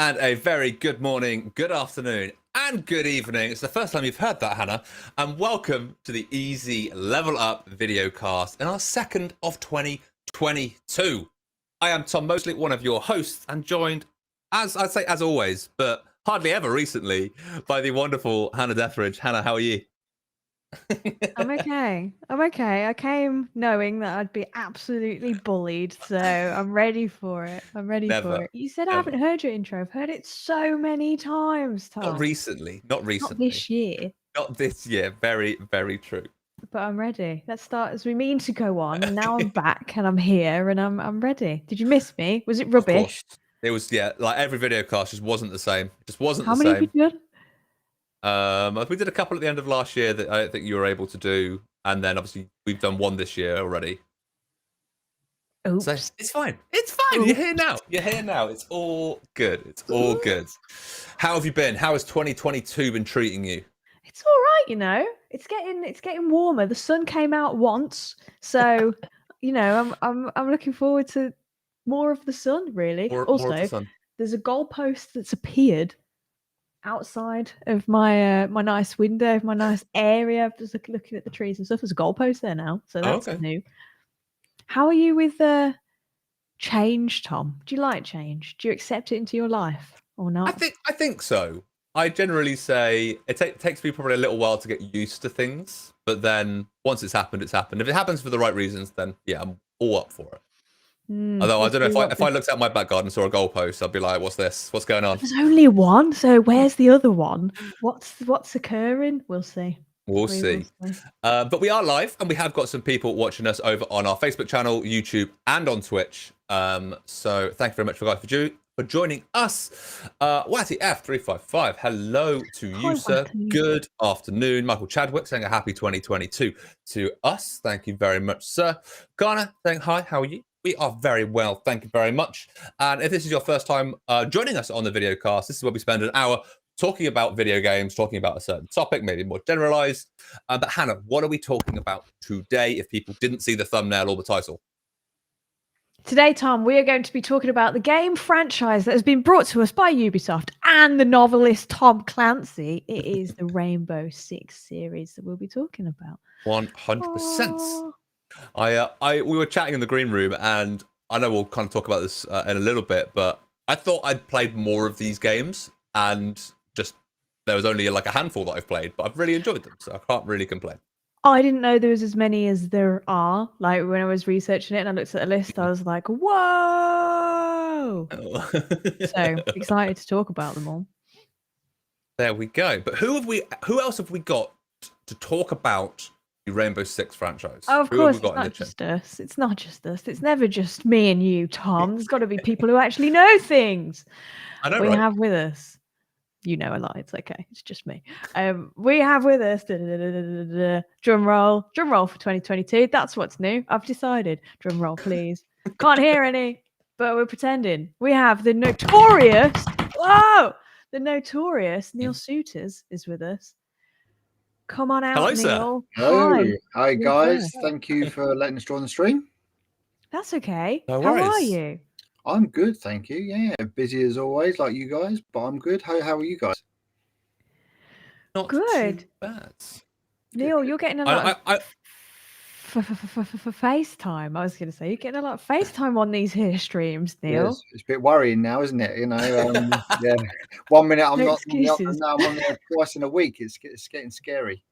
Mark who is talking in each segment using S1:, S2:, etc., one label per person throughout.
S1: And a very good morning, good afternoon, and good evening. It's the first time you've heard that, Hannah. And welcome to the Easy Level Up Videocast in our second of 2022. I am Tom Mosley, one of your hosts, and joined, as I'd say, as always, but hardly ever recently, by the wonderful Hannah Detheridge. Hannah, how are you?
S2: I'm okay. I came knowing that I'd be absolutely bullied, so I'm ready for it.
S1: Never,
S2: You said I
S1: never.
S2: haven't heard your intro. I've heard it so many times,
S1: Not
S2: Tom.
S1: recently, not
S2: Not
S1: recently.
S2: this year,
S1: Not this year. Very, very true.
S2: but I'm ready. Let's start as we mean to go on. And now I'm back and I'm here and I'm ready. Did you miss me? Was it
S1: Of course.
S2: rubbish?
S1: It was, yeah, like every video cast just wasn't the same. It just wasn't
S2: How
S1: the
S2: many have you
S1: same.
S2: done?
S1: We did a couple at the end of last year that I think you were able to do, and then obviously we've done one this year already. So
S2: Oops.
S1: it's fine. It's fine. You're here now. You're here now. It's all good. It's all good. How have you been? How has 2022 been treating you?
S2: It's all right, you know. It's getting warmer. The sun came out once, so I'm looking forward to more of the sun. Really.
S1: More of the
S2: Also,
S1: sun.
S2: there's a goalpost that's appeared outside of my nice window, my nice area. I'm just looking at the trees and stuff. There's a goalpost there now, so
S1: Oh,
S2: that's
S1: okay.
S2: new. How are you with change, Tom? Do you like change? Do you accept it into your life or not?
S1: I think so. I generally say it takes me probably a little while to get used to things, but then once it's happened, it's happened. If it happens for the right reasons, then yeah, I'm all up for it. Although I
S2: We'll
S1: don't know
S2: see
S1: if I looked out my back garden and saw a goalpost, I'd be like, "What's this? What's going on?"
S2: There's only one, so where's the other one? What's occurring? We'll see.
S1: We'll
S2: We will
S1: see.
S2: see.
S1: But we are live, and we have got some people watching us over on our Facebook channel, YouTube, and on Twitch. So thank you very much for joining us. Watty F355, hello to
S2: Hi,
S1: you, sir.
S2: Watty.
S1: Good afternoon. Michael Chadwick saying a happy 2022 to us. Thank you very much, sir. Ghana saying hi, how are you? We are very well, thank you very much. And if this is your first time joining us on the Videocast, this is where we spend an hour talking about video games, talking about a certain topic, maybe more generalized. But Hannah, what are we talking about today if people didn't see the thumbnail or the title?
S2: Today, Tom, we are going to be talking about the game franchise that has been brought to us by Ubisoft and the novelist Tom Clancy. It is the Rainbow Six series that we'll be talking about.
S1: 100%. We were chatting in the green room, and I know we'll kind of talk about this in a little bit, but I thought I'd played more of these games, and just there was only like a handful that I've played, but I've really enjoyed them, so I can't really complain.
S2: I didn't know there was as many as there are. Like when I was researching it and I looked at the list, I was like, whoa! So excited to talk about them all.
S1: There we go. But who else have we got to talk about the Rainbow Six franchise?
S2: Oh, of
S1: Who have
S2: course,
S1: we got
S2: it's
S1: in the
S2: not
S1: chat?
S2: just us. It's not just us. It's never just me and you, Tom. There's got to be people who actually know things.
S1: I know,
S2: We
S1: right?
S2: have with us. You know a lot. It's okay. It's just me. We have with us drum roll for 2022. That's what's new. I've decided. Drum roll, please. Can't hear any, but we're pretending. We have the notorious. Whoa, the notorious Neil Souters is with us. Come on out,
S1: Hello,
S2: Neil.
S1: sir.
S3: Hello. Hi,
S2: You're
S3: guys.
S2: first.
S3: Thank you for letting us join the stream.
S2: That's okay.
S1: No
S2: How are
S1: worries.
S2: you?
S3: I'm good, thank you. Yeah, busy as always, like you guys, but I'm good. How are you guys?
S1: Not
S2: Good.
S1: too bad.
S2: Neil, you're getting a lot
S1: I,
S2: of FaceTime. I was going to say, you're getting a lot of FaceTime on these here streams, Neil.
S3: Yes, it's a bit worrying now, isn't it? You know, yeah. 1 minute I'm
S2: No
S3: not,
S2: excuses.
S3: now I'm on there twice in a week. It's getting scary.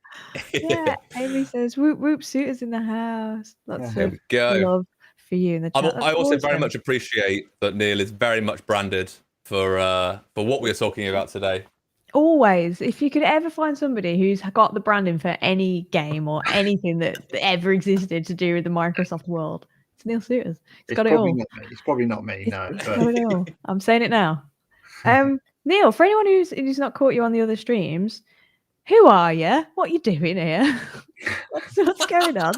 S2: Yeah, Amy says, whoop, whoop, Suitors in the house. Lots
S1: There
S2: of
S1: we go.
S2: love for you in the chat.
S1: I also very
S2: awesome.
S1: much appreciate that Neil is very much branded for what we are talking about today.
S2: Always, if you could ever find somebody who's got the branding for any game or anything that ever existed to do with the Microsoft world, it's Neil Suiters. It's got it all.
S3: It's probably not me. No,
S2: It's
S3: but
S2: got it all. I'm saying it now. Neil, for anyone who's not caught you on the other streams, who are you? What are you doing here? what's going on?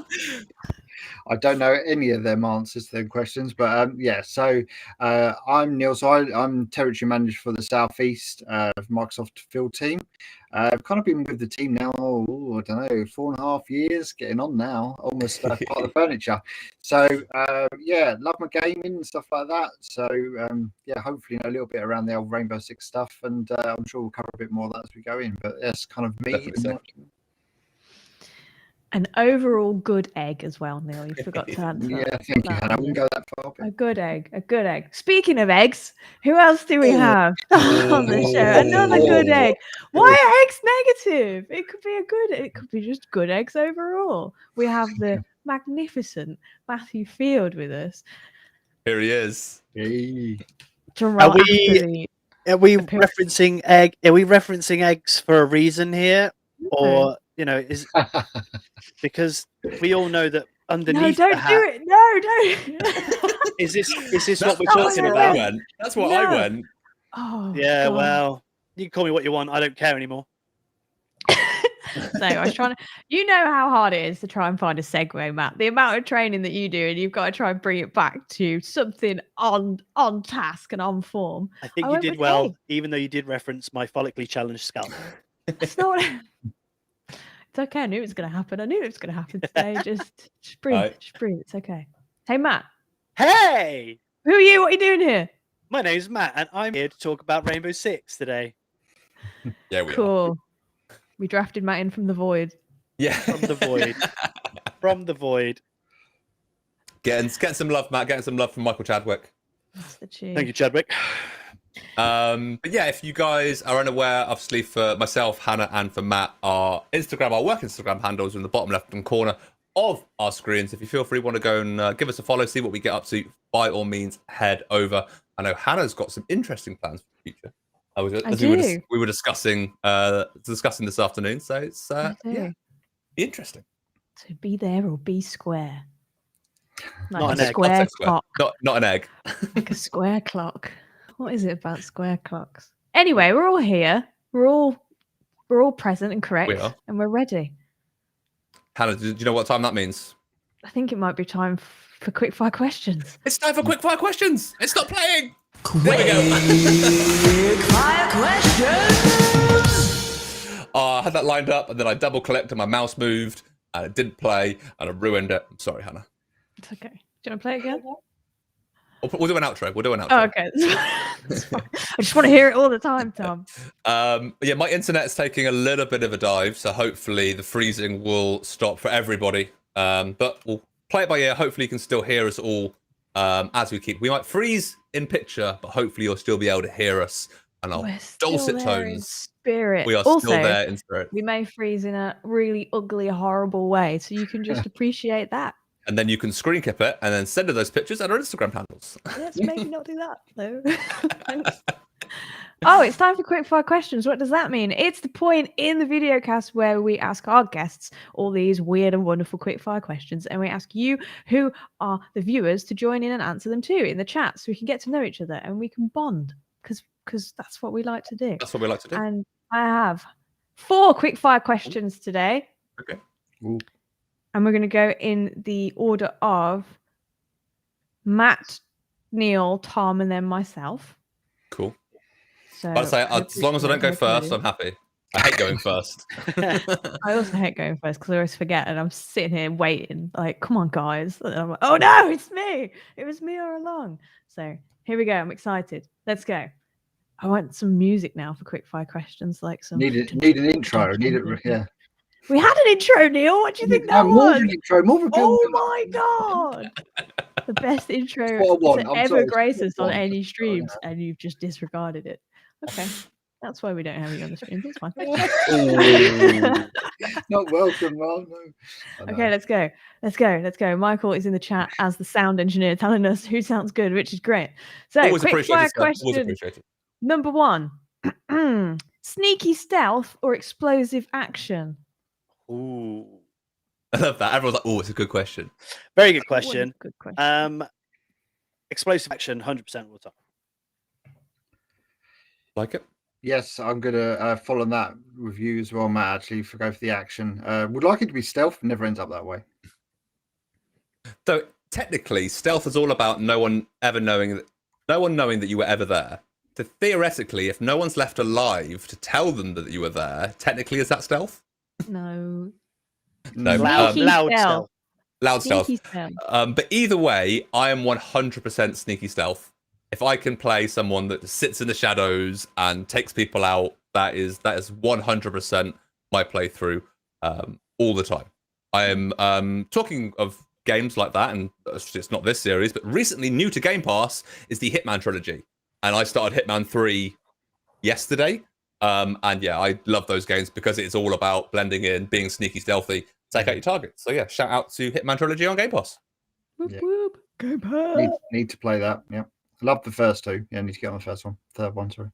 S3: I don't know any of them answers to them questions, but yeah. So I'm Neil. So I'm territory manager for the Southeast Microsoft Field team. I've kind of been with the team now. I don't know, 4.5 years, getting on now, almost part of the furniture. So yeah, love my gaming and stuff like that. So yeah, hopefully know a little bit around the old Rainbow Six stuff, and I'm sure we'll cover a bit more of that as we go in. But that's kind of me.
S1: Definitely so.
S2: An overall good egg as well, Neil. You forgot to answer.
S3: Yeah, thank you, Hannah. I wouldn't go that far.
S2: A good egg. A good egg. Speaking of eggs, who else do we have on the show? Another good egg. Why are eggs negative? It could be it could be just good eggs overall. We have the magnificent Matthew Field with us.
S1: Here he is.
S3: Hey.
S2: Are
S4: we referencing egg? Are we referencing eggs for a reason here, or is because we all know that underneath
S2: no, don't
S4: the hat,
S2: do it. No, don't.
S4: is this what we're
S2: not
S4: talking
S2: what
S4: about?
S1: Went. That's what I went.
S2: Oh,
S4: yeah,
S2: God.
S4: well, you can call me what you want. I don't care anymore.
S2: So I was trying to, how hard it is to try and find a segue, Matt. The amount of training that you do, and you've got to try and bring it back to something on task and on form.
S4: I think you did well, even though you did reference my follically challenged scalp.
S2: It's not. It's okay. I knew it was going to happen. Today. Just breathe.
S1: Right.
S2: Just breathe. It's okay. Hey, Matt.
S4: Hey!
S2: Who are you? What are you doing here?
S4: My name's Matt, and I'm here to talk about Rainbow Six today.
S1: Yeah, we
S2: Cool. We drafted Matt in from the void.
S1: Yeah.
S4: From the void. From the void.
S1: Getting some love, Matt. Getting some love from Michael Chadwick.
S2: That's the chief.
S4: Thank you, Chadwick.
S1: But yeah, if you guys are unaware, obviously for myself, Hannah, and for Matt, our work Instagram handles are in the bottom left-hand corner of our screens. If you feel free, want to go and give us a follow, see what we get up to, by all means, head over. I know Hannah's got some interesting plans for the future. We were discussing this afternoon, so it's be interesting.
S2: So be there or be square. Like
S4: Not an
S2: a
S4: egg.
S2: square clock.
S1: Not an egg.
S2: Like a square clock. What is it about square clocks? Anyway, we're all here. We're all present and correct, and we're ready.
S1: Hannah, do you know what time that means?
S2: I think it might be time for quickfire questions.
S1: It's time for quickfire questions. It's not playing.
S5: Quickfire questions.
S1: I had that lined up, and then I double clicked, and my mouse moved, and it didn't play, and I ruined it. I'm sorry, Hannah.
S2: It's okay. Do you want to play it again?
S1: We'll do an outro.
S2: Oh, okay. That's fine. I just want to hear it all the time, Tom.
S1: Yeah, my internet's taking a little bit of a dive, so hopefully the freezing will stop for everybody. But we'll play it by ear. Hopefully you can still hear us all as we keep. We might freeze in picture, but hopefully you'll still be able to hear us and our dulcet tones.
S2: Spirit.
S1: We are
S2: also,
S1: still there in spirit.
S2: We may freeze in a really ugly, horrible way, so you can just appreciate that.
S1: And then you can screen cap it and then send her those pictures at our Instagram handles.
S2: Let's maybe not do that, though. Thanks. Oh, it's time for quickfire questions. What does that mean? It's the point in the videocast where we ask our guests all these weird and wonderful quickfire questions, and we ask you, who are the viewers, to join in and answer them too in the chat, so we can get to know each other and we can bond, because that's what we like to do.
S1: That's what we like to do.
S2: And I have 4 quickfire questions today.
S1: Okay.
S3: Ooh.
S2: And we're going to go in the order of Matt, Neil, Tom, and then myself.
S1: Cool.
S2: So
S1: I'd say as long as I don't go first, I'm happy. I hate going first.
S2: I also hate going first because I always forget, and I'm sitting here waiting, like, come on, guys. And I'm like, oh no, it's me. It was me all along. So here we go. I'm excited. Let's go. I want some music now for quickfire questions, like some.
S3: Need an intro. Yeah.
S2: We had an intro, Neil. What do you think that
S3: More
S2: was?
S3: of an intro. More of a
S2: Oh my god! The best intro to ever grace us on any streams, and you've just disregarded it. Okay, that's why we don't have you on the stream. It's fine.
S3: Not welcome, well, no.
S2: Okay, let's go. Michael is in the chat as the sound engineer, telling us who sounds good, which is great. So,
S1: Always
S2: quick fire
S1: appreciated. Always
S2: question
S1: appreciated.
S2: number 1: sneaky stealth or explosive action?
S4: Ooh.
S1: I love that. Everyone's like, "Oh, it's a good question."
S4: Very good question.
S2: Good question.
S4: Explosive action, 100% all the time.
S1: Like it?
S3: Yes, I'm gonna follow that with you as well, Matt. Actually, go for the action. Would like it to be stealth, never ends up that way.
S1: So technically, stealth is all about no one knowing that you were ever there. So theoretically, if no one's left alive to tell them that you were there, technically is that stealth?
S2: No.
S1: No,
S4: Loud,
S2: Sneaky
S4: loud
S2: stealth.
S4: stealth.
S1: loud stealth.
S2: Sneaky stealth.
S1: But either way, I am 100% sneaky stealth. If I can play someone that sits in the shadows and takes people out, that is 100% my playthrough all the time. I am talking of games like that, and it's not this series, but recently new to Game Pass is the Hitman trilogy, and I started Hitman 3 yesterday. And yeah, I love those games because it's all about blending in, being sneaky, stealthy, take out your targets. So yeah, shout out to Hitman trilogy on Game Pass.
S2: Whoop,
S3: Yeah.
S2: whoop. Game Pass.
S3: Need to play that. Yeah, love the first two. Yeah, need to get on the first one, third one. Sorry.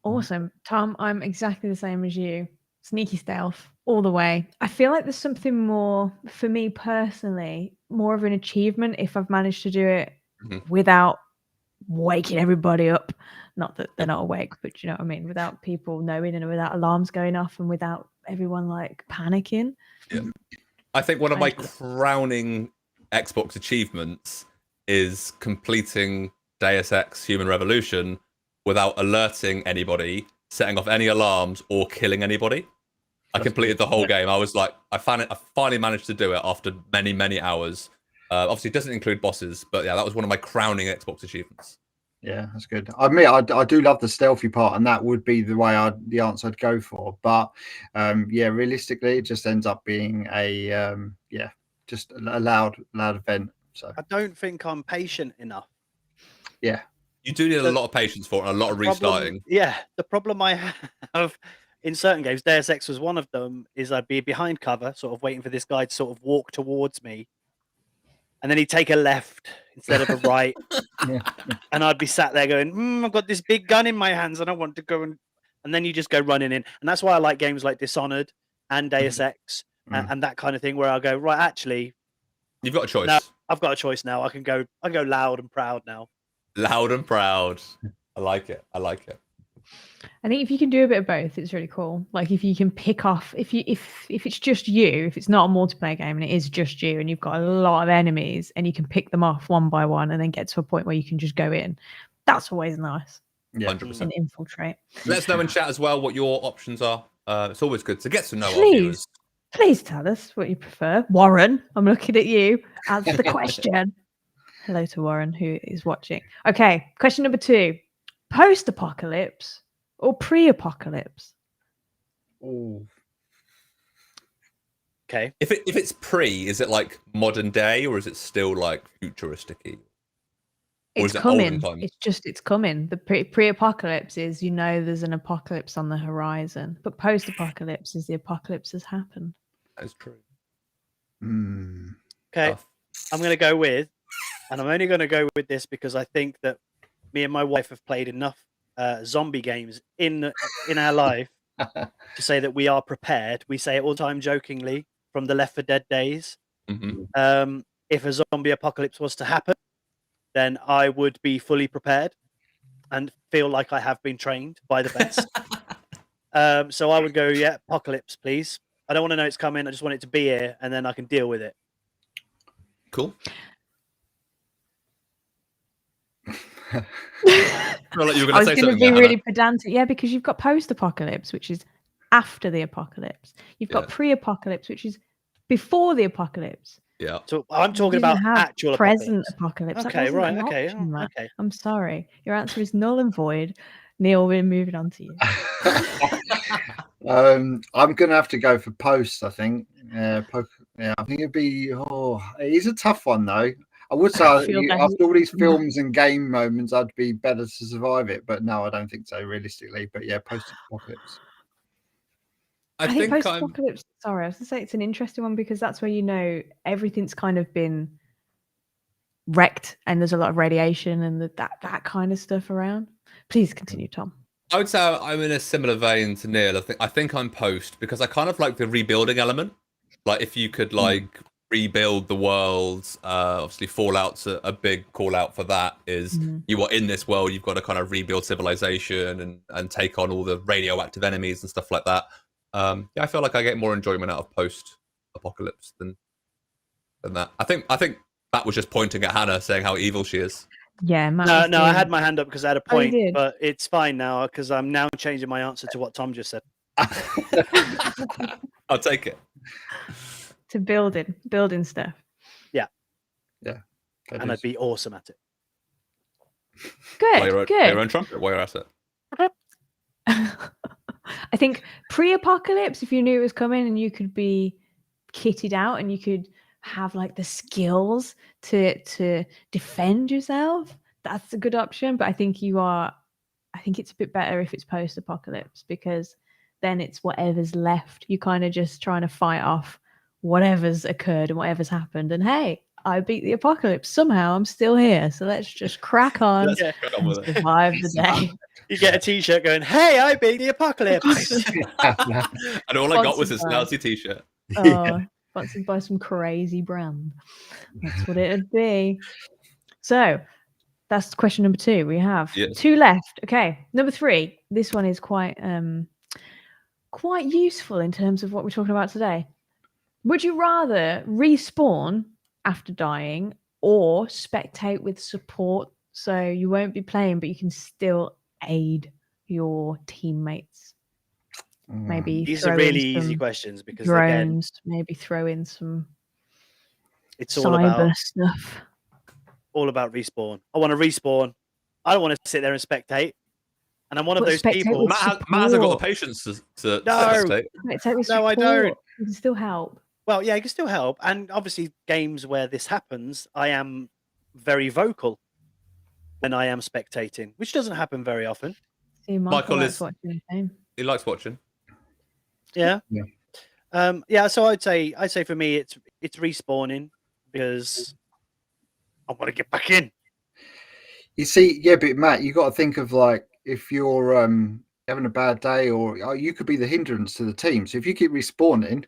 S2: Awesome. Tom, I'm exactly the same as you. Sneaky stealth all the way. I feel like there's something more, for me personally, more of an achievement if I've managed to do it without waking everybody up. Not that they're not awake, but you know what I mean? Without people knowing and without alarms going off and without everyone like panicking.
S1: Yeah. I think one of my crowning Xbox achievements is completing Deus Ex Human Revolution without alerting anybody, setting off any alarms, or killing anybody. I completed the whole game. I was like, I finally managed to do it after many, many hours. Obviously, it doesn't include bosses, but yeah, that was one of my crowning Xbox achievements.
S3: Yeah, that's good. I admit, I do love the stealthy part, and that would be the answer I'd go for. But yeah, realistically, it just ends up being a just a loud event. So
S4: I don't think I'm patient enough.
S3: Yeah,
S1: you do need a lot of patience for it and a lot of restarting.
S4: The problem I have in certain games, Deus Ex was one of them, is I'd be behind cover, sort of waiting for this guy to sort of walk towards me, and then he'd take a left instead of a right. And I'd be sat there going, I've got this big gun in my hands and I want to go and then you just go running in. And that's why I like games like Dishonored and Deus Ex and that kind of thing, where I'll go, right, actually,
S1: you've got a choice.
S4: No, I've got a choice now. I can go loud and proud now.
S1: Loud and proud. I like it.
S2: I think if you can do a bit of both, it's really cool. Like if you can pick off, if it's just you, if it's not a multiplayer game and it is just you, and you've got a lot of enemies, and you can pick them off one by one, and then get to a point where you can just go in. That's always nice.
S3: Yeah,
S1: 100%.
S2: And infiltrate.
S1: Let us know in chat as well what your options are. It's always good to get to know our viewers.
S2: Please tell us what you prefer. Warren, I'm looking at you. Answer the question. Hello to Warren, who is watching. Okay, question number 2. Post-apocalypse or pre-apocalypse?
S3: Oh,
S4: okay.
S1: If it's pre, is it like modern day or is it still like futuristic-y? Or
S2: It's
S1: is it
S2: coming.
S1: olden times?
S2: It's coming. The pre-apocalypse is, there's an apocalypse on the horizon, but post-apocalypse is the apocalypse has happened.
S1: That's true.
S4: Okay, I'm going to go with, and I'm only going to go with this because I think that me and my wife have played enough zombie games in our life to say that we are prepared. We say it all the time jokingly from the Left 4 Dead days. If a zombie apocalypse was to happen, then I would be fully prepared and feel like I have been trained by the best. So I would go, yeah, apocalypse, please. I don't want to know it's coming. I just want it to be here, and then I can deal with it.
S1: Cool. I
S2: was going to be really pedantic. Yeah, because you've got post-apocalypse, which is after the apocalypse. You've got pre-apocalypse, which is before the apocalypse.
S1: Yeah.
S4: So I'm talking about actual
S2: present apocalypse.
S4: Okay, right. Okay.
S2: Okay. I'm sorry. Your answer is null and void. Neil, we're moving on to you.
S3: I'm going to have to go for post, I think. I think it'd be, it is a tough one, though. I would say after all these films and game moments, I'd be better to survive it. But no, I don't think so, realistically. But yeah, post-apocalypse.
S2: I think post-apocalypse, sorry, I was going to say it's an interesting one because that's where, everything's kind of been wrecked and there's a lot of radiation and that kind of stuff around. Please continue, Tom.
S1: I would say I'm in a similar vein to Neil. I think I'm post because I kind of like the rebuilding element. Like if you could rebuild the world, obviously Fallout's a big call out for that is you are in this world, you've got to kind of rebuild civilization and take on all the radioactive enemies and stuff like that. I feel like I get more enjoyment out of post-apocalypse than than that. I think Matt was just pointing at Hannah, saying how evil she is.
S2: Yeah, Matt
S4: No,
S2: was
S4: no, I
S2: doing-
S4: had my hand up because I had a
S2: Oh, you
S4: point,
S2: did?
S4: but it's fine now because I'm now changing my answer to what Tom just said.
S1: I'll take it.
S2: to building stuff.
S3: That
S4: And
S3: is-
S4: I'd be awesome at it.
S1: Play your
S2: Good.
S1: own trumpet while you're at it.
S2: I think pre-apocalypse, if you knew it was coming and you could be kitted out and you could have like the skills to defend yourself, that's a good option. But I think it's a bit better if it's post-apocalypse, because then it's whatever's left. You're kind of just trying to fight off whatever's occurred and whatever's happened. And hey, I beat the apocalypse somehow. I'm still here, so let's just crack on
S1: Let's
S4: Yeah.
S1: crack on with it.
S2: survive the day.
S4: You get a T-shirt going, "Hey, I beat the apocalypse."
S1: And all I got was this
S2: Sponsored by-
S1: lousy t-shirt.
S2: Oh, sponsored by some crazy brand. That's what it'd be. So that's question number 2. We have
S1: Yes.
S2: 2 left. Okay, number 3. This one is quite useful in terms of what we're talking about today. Would you rather respawn after dying or spectate with support, so you won't be playing but you can still aid your teammates? Maybe
S4: These
S2: throw
S4: are really
S2: in
S4: easy
S2: some
S4: questions because again,
S2: drones, maybe throw in some
S4: it's all about
S2: cyber stuff.
S4: respawn. I want to respawn. I don't want to sit there and spectate. And I'm one of
S2: But
S4: those
S2: spectate
S4: people.
S2: with
S1: Matt hasn't got the
S2: support.
S1: patience to
S4: No.
S1: spectate.
S2: Spectate with
S4: No, I
S2: support.
S4: don't.
S2: You can still help.
S4: Well, yeah, it can still help. And obviously, games where this happens, I am very vocal when I am spectating, which doesn't happen very often.
S2: See,
S1: Michael
S2: likes
S1: is-
S2: watching the game.
S1: He likes watching.
S4: Yeah.
S3: Yeah.
S4: Yeah. So I'd say for me, it's respawning because I want to get back in.
S3: You see, yeah, but Matt, you got to think of like if you're having a bad day, or you could be the hindrance to the team. So if you keep respawning,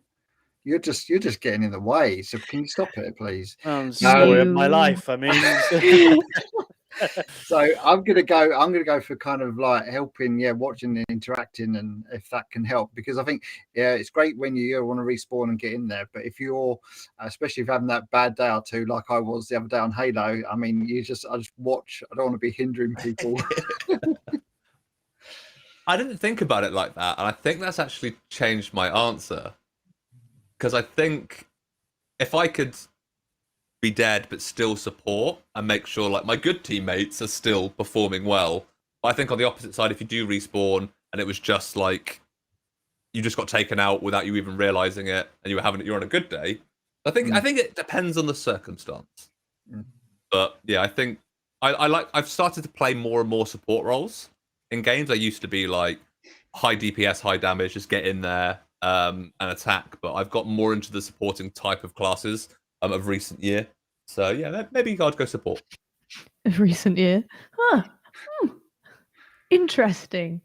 S3: you're just getting in the way. So can you stop it, please?
S4: Story of my
S2: You-
S4: life. I mean,
S3: So I'm gonna go for kind of like helping, watching and interacting, and if that can help, because I think it's great when you want to respawn and get in there, but if you're especially if you're having that bad day or two, like I was the other day on Halo, I mean, I just watch. I don't want to be hindering people.
S1: I didn't think about it like that, and I think that's actually changed my answer. Because I think if I could be dead but still support and make sure like my good teammates are still performing well, I think on the opposite side, if you do respawn and it was just like you just got taken out without you even realizing it, and you're on a good day, I think it depends on the circumstance. But yeah, I think I've started to play more and more support roles in games. I used to be like high DPS, high damage, just get in there and attack. But I've got more into the supporting type of classes of recent year. So yeah, maybe I'd go support.
S2: Of recent year. Huh. Interesting.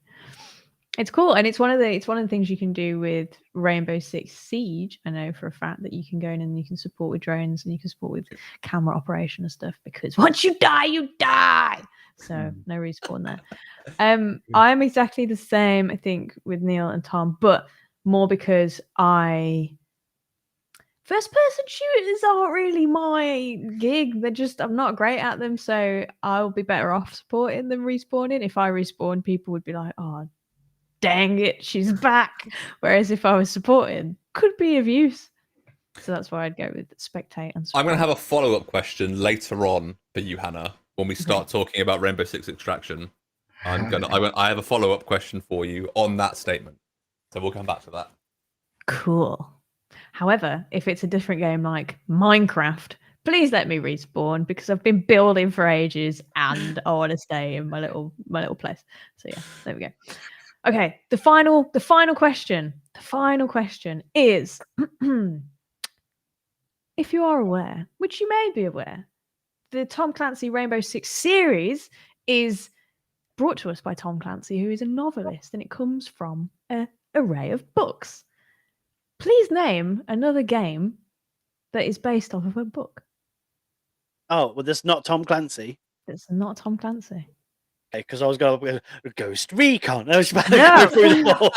S2: It's cool, and it's one of the things you can do with Rainbow Six Siege. I know for a fact that you can go in and you can support with drones and you can support with camera operation and stuff, because once you die, you die. So no respawn there. I'm exactly the same, I think, with Neil and Tom, but more because first person shooters aren't really my gig. I'm not great at them, so I'll be better off supporting than respawning. If I respawn, people would be like, oh, dang it, she's back. Whereas if I was supporting, could be of use. So that's why I'd go with spectate and support.
S1: I'm going to have a follow-up question later on for you, Hannah, when we start talking about Rainbow Six Extraction. I have a follow-up question for you on that statement. So we'll come back to that.
S2: Cool. However, if it's a different game like Minecraft, please let me respawn, because I've been building for ages and I want to stay in my little place. So yeah, there we go. Okay, the final question. The final question is if you are aware, which you may be aware, the Tom Clancy Rainbow Six series is brought to us by Tom Clancy, who is a novelist, and it comes from an array of books. Please name another game that is based off of a book.
S4: oh well, that's not Tom Clancy.
S2: It's not Tom Clancy.
S4: because I was going Ghost Recon. I was about to
S2: No.
S4: go through them all.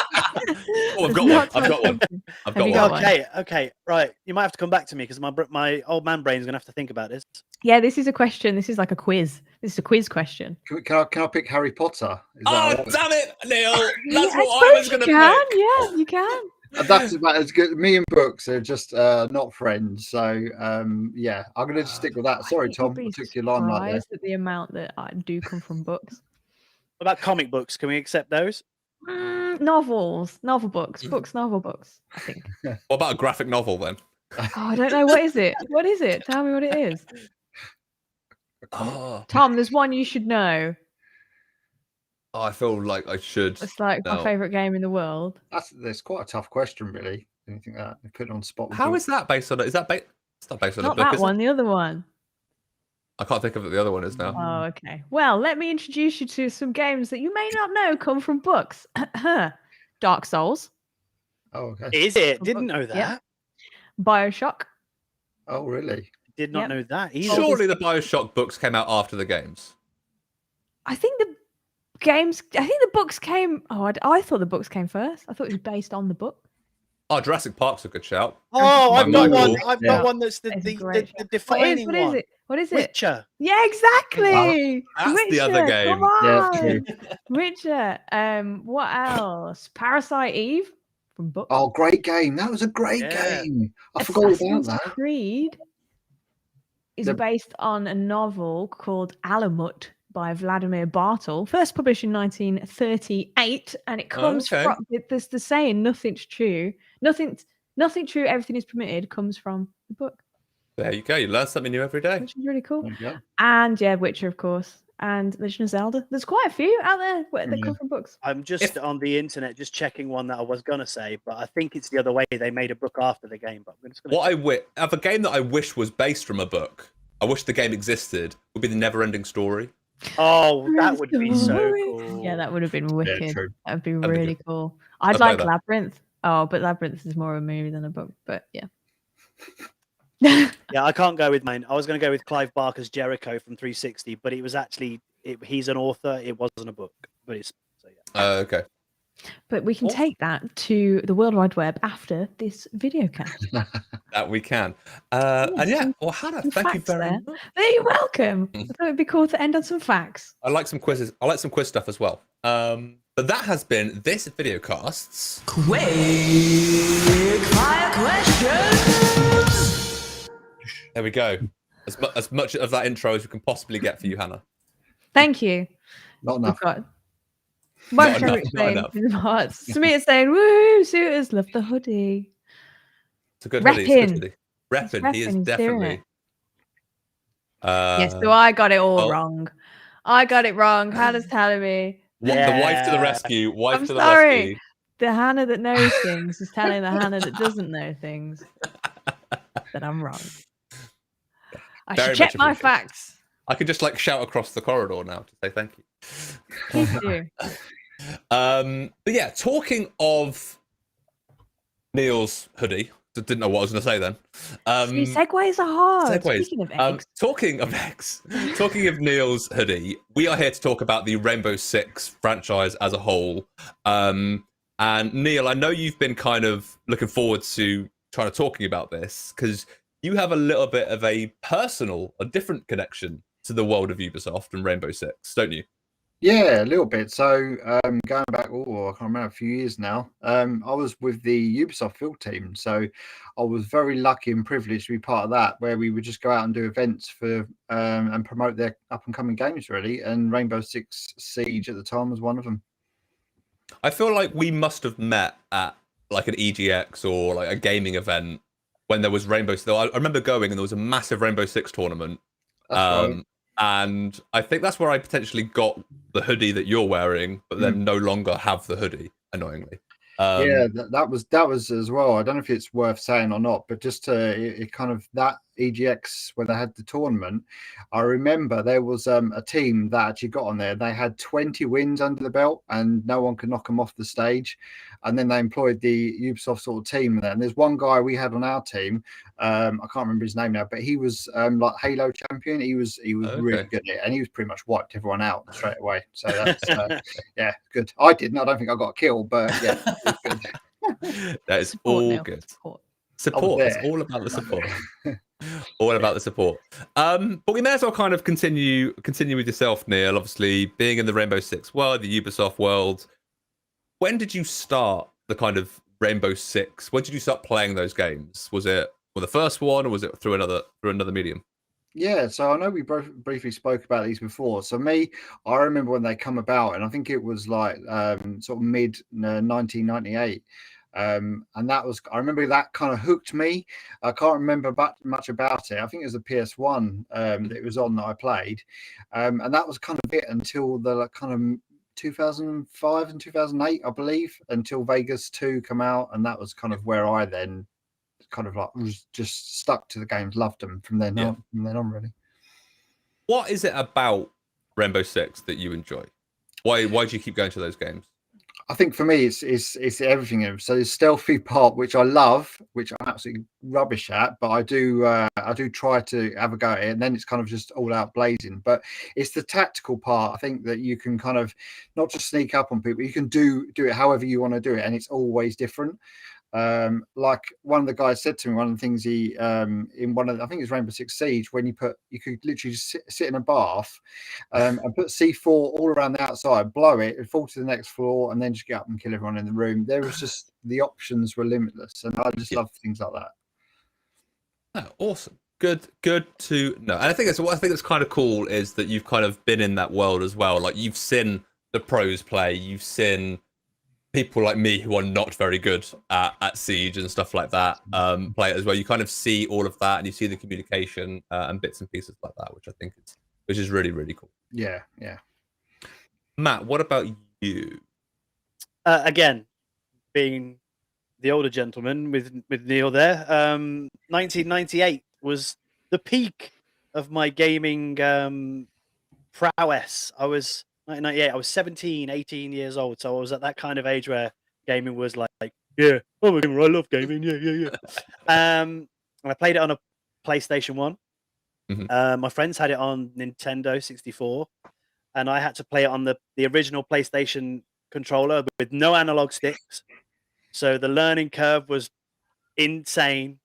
S1: Oh, I've
S2: It's
S1: got one.
S2: not
S1: I've got one.
S2: something.
S1: I've
S2: Have
S1: got
S2: you
S1: one.
S2: got one?
S4: Okay, right. You might have to come back to me because my old man brain's gonna have to think about this.
S2: Yeah, this is a question. This is like a quiz. This is a quiz question.
S3: Can I pick Harry Potter? Is that
S1: Oh,
S3: all right?
S1: damn it, Neil.
S2: Yeah,
S1: That's
S2: I
S1: what I was
S2: suppose
S1: going
S2: you
S1: to
S2: can.
S1: pick.
S2: Yeah, you can.
S3: That's about as good. Me and books are just not friends. So yeah, I'm going to stick with that. Sorry,
S2: You'd
S3: Tom,
S2: be
S3: I took your limelight there.
S2: surprised at the amount that I do come from books.
S4: What about comic books? Can we accept those?
S2: Novels, novel books, novel books. I think.
S1: What about a graphic novel then?
S2: Oh, I don't know. What is it? What is it? Tell me what it is.
S1: Oh,
S2: Tom, there's one you should know.
S1: I feel like I should.
S2: It's like my
S1: know.
S2: favorite game in the world.
S3: That's quite a tough question, really. Anything that you put it on the spot. with
S1: How
S3: books.
S1: is that based on? Is that based? It's not based on
S2: Not
S1: a book,
S2: that
S1: is
S2: one.
S1: it?
S2: The other one.
S1: I can't think of what the other one is now.
S2: Oh, okay. Well, let me introduce you to some games that you may not know come from books. Dark Souls,
S3: Oh, okay.
S4: Is it?
S2: From
S4: Didn't
S2: books,
S4: know that.
S2: yeah. Bioshock.
S3: Oh, really?
S4: Did not
S2: Yep.
S4: know that either.
S1: Surely the Bioshock books came out after the games.
S2: I think the games. I think the books came. Oh, I thought the books came first. I thought it was based on the book.
S1: Oh, Jurassic Park's a good shout.
S4: Oh, I've got
S1: Michael.
S4: one. I've
S3: Yeah.
S4: got one that's the
S2: It's a great show.
S4: defining
S2: What is
S4: one.
S2: it? What is it?
S4: Witcher.
S2: Yeah, exactly.
S1: That's the other
S2: Witcher,
S1: game.
S2: Come on.
S3: Yeah, true.
S2: Witcher. What else? Parasite Eve from book.
S3: Oh, great game. That was a great
S4: Yeah.
S3: game. I forgot all about
S2: Assassin's
S3: that.
S2: Creed is
S3: The-
S2: based on a novel called Alamut by Vladimir Bartel, first published in 1938, and it comes
S1: okay.
S2: from. There's the saying, "Nothing's true. Nothing true. Everything is permitted." Comes from the book,
S1: There you go. You learn something new every day.
S2: which is really cool.
S3: There you go.
S2: And yeah, Witcher, of course, and Legend of Zelda. There's quite a few out there that
S3: Yeah.
S2: come from books.
S4: I'm just on the internet, just checking one that I was gonna say, but I think it's the other way. They made a book after the game, but I'm just gonna.
S1: What I wish of a game that I wish was based from a book. I wish the game existed. Would be the Never-Ending Story.
S4: Oh, that would be so
S2: Story.
S4: cool.
S2: Yeah, that would have been wicked.
S3: true.
S2: That would be
S1: That'd be
S2: really
S1: good.
S2: cool. I'd
S1: I'd play
S2: like
S1: that.
S2: Labyrinth. Oh, but Labyrinth is more of a movie than a book. But yeah.
S4: Yeah, I can't go with mine. I was going to go with Clive Barker's Jericho from 360, but it was actually he's an author. It wasn't a book, but it's so yeah.
S1: Okay.
S2: But we can
S1: Awesome.
S2: take that to the World Wide Web after this video cast.
S1: That we can. And yeah,
S2: some-
S1: well, Hannah,
S2: some
S1: thank you
S2: facts
S1: very
S2: there.
S1: much.
S2: You're welcome. I thought it'd be cool to end on some facts.
S1: I like some quizzes. I like some quiz stuff as well. But that has been this Videocast's
S5: Quick fire questions.
S1: There we go. As much of that intro as we can possibly get for you, Hannah.
S2: Thank you.
S3: Not
S2: We've
S3: enough.
S2: got my
S1: Not
S2: favorite
S1: enough,
S2: thing. Samir saying, "Woohoo! Suitors love the hoodie."
S1: It's a good hoodie. It's a good
S2: Repping.
S1: hoodie. Repping. He
S2: repping,
S1: is
S2: he's doing
S1: definitely.
S2: it. Yes, so I got it all wrong. I got it wrong. Hannah's telling me.
S1: The wife to the
S4: Yeah.
S1: rescue. Wife
S2: I'm
S1: to the
S2: sorry.
S1: rescue.
S2: The Hannah that knows things is telling the Hannah that doesn't know things that I'm wrong. I
S1: Very
S2: should check
S1: much
S2: my
S1: appreciated.
S2: facts.
S1: I could just like shout across the corridor now to say thank you.
S2: Please do.
S1: But yeah, talking of Neil's hoodie, didn't know what I was going to say then.
S2: See, segues are hard.
S1: Segues.
S2: Speaking of eggs,
S1: Talking of eggs, talking of Neil's hoodie, we are here to talk about the Rainbow Six franchise as a whole. And Neil, I know you've been kind of looking forward to trying to talking about this because you have a little bit of a different connection to the world of Ubisoft and Rainbow Six, don't you?
S3: Yeah, a little bit. So going back, I can't remember, a few years now. I was with the Ubisoft field team, so I was very lucky and privileged to be part of that, where we would just go out and do events for and promote their up and coming games, really. And Rainbow Six Siege at the time was one of them.
S1: I feel like we must have met at like an EGX or like a gaming event when there was Rainbow Six. I remember going and there was a massive Rainbow Six tournament.
S3: That's right.
S1: And I think that's where I potentially got the hoodie that you're wearing, but then no longer have the hoodie, annoyingly.
S3: Yeah, that was as well. I don't know if it's worth saying or not, but just it kind of that EGX when they had the tournament, I remember there was a team that actually got on there. They had 20 wins under the belt, and no one could knock them off the stage. And then they employed the Ubisoft sort of team there. And there's one guy we had on our team. I can't remember his name now, but he was like Halo champion. He was really good at it, and he was pretty much wiped everyone out straight away. So that's yeah, good. I didn't. I don't think I got a kill, but yeah, it was good.
S1: That is
S2: Support,
S1: all
S2: Neil,
S1: good.
S2: support.
S1: Support. It's
S3: there.
S1: all about the support. All about the support. But we may as well kind of continue with yourself, Neil. Obviously, being in the Rainbow Six world, the Ubisoft world. When did you start the kind of Rainbow Six? When did you start playing those games? Was it the first one, or was it through another medium?
S3: Yeah, so I know we briefly spoke about these before. So me, I remember when they come about, and I think it was like sort of mid 1998. And that was, I remember that kind of hooked me. I can't remember much about it. I think it was a PS1 that it was on that I played. And that was kind of it until the kind of 2005 and 2008, I believe, until Vegas 2 come out. And that was kind of where I then kind of like was just stuck to the games, loved them from then on. From then on, really.
S1: What is it about Rainbow Six that you enjoy? Why do you keep going to those games?
S3: I think for me, it's everything. So the stealthy part, which I love, which I'm absolutely rubbish at, but I do try to have a go at it, and then it's kind of just all out blazing. But it's the tactical part. I think that you can kind of not just sneak up on people, you can do it however you want to do it, and it's always different. Like one of the guys said to me, one of the things he in one of I think it was Rainbow Six Siege, when you could literally just sit in a bath and put C4 all around the outside, blow it, fall to the next floor, and then just get up and kill everyone in the room. There was just the options were limitless, and I just love things like that.
S1: Oh, awesome. Good to know. And I think that's kind of cool is that you've kind of been in that world as well. Like you've seen the pros play, you've seen people like me who are not very good at Siege and stuff like that play it as well. You kind of see all of that, and you see the communication and bits and pieces like that, which is really, really cool.
S3: Yeah.
S1: Matt, what about you?
S4: Again, being the older gentleman with Neil there, 1998 was the peak of my gaming prowess. I was 1998. I was 17, 18 years old, so I was at that kind of age where gaming was like yeah, I'm a gamer. I love gaming. Yeah. And I played it on a PlayStation 1.
S1: Mm-hmm.
S4: My friends had it on Nintendo 64, and I had to play it on the original PlayStation controller with no analog sticks. So the learning curve was insane.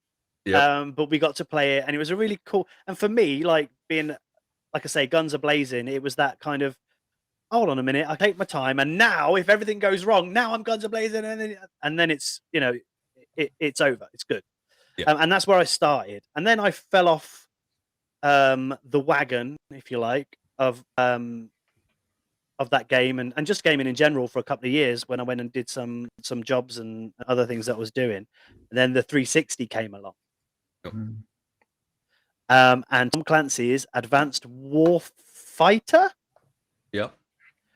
S1: Yep.
S4: But we got to play it, and it was a really cool. And for me, like being, like I say, guns are blazing. It was that kind of, hold on a minute, I take my time, and now if everything goes wrong, now I'm guns are blazing, and then it's it's over. It's good.
S1: Yeah.
S4: And that's where I started, and then I fell off the wagon, if you like, of that game and just gaming in general for a couple of years when I went and did some jobs and other things that I was doing. And then the 360 came along.
S3: Mm.
S4: And Tom Clancy's Advanced Warfighter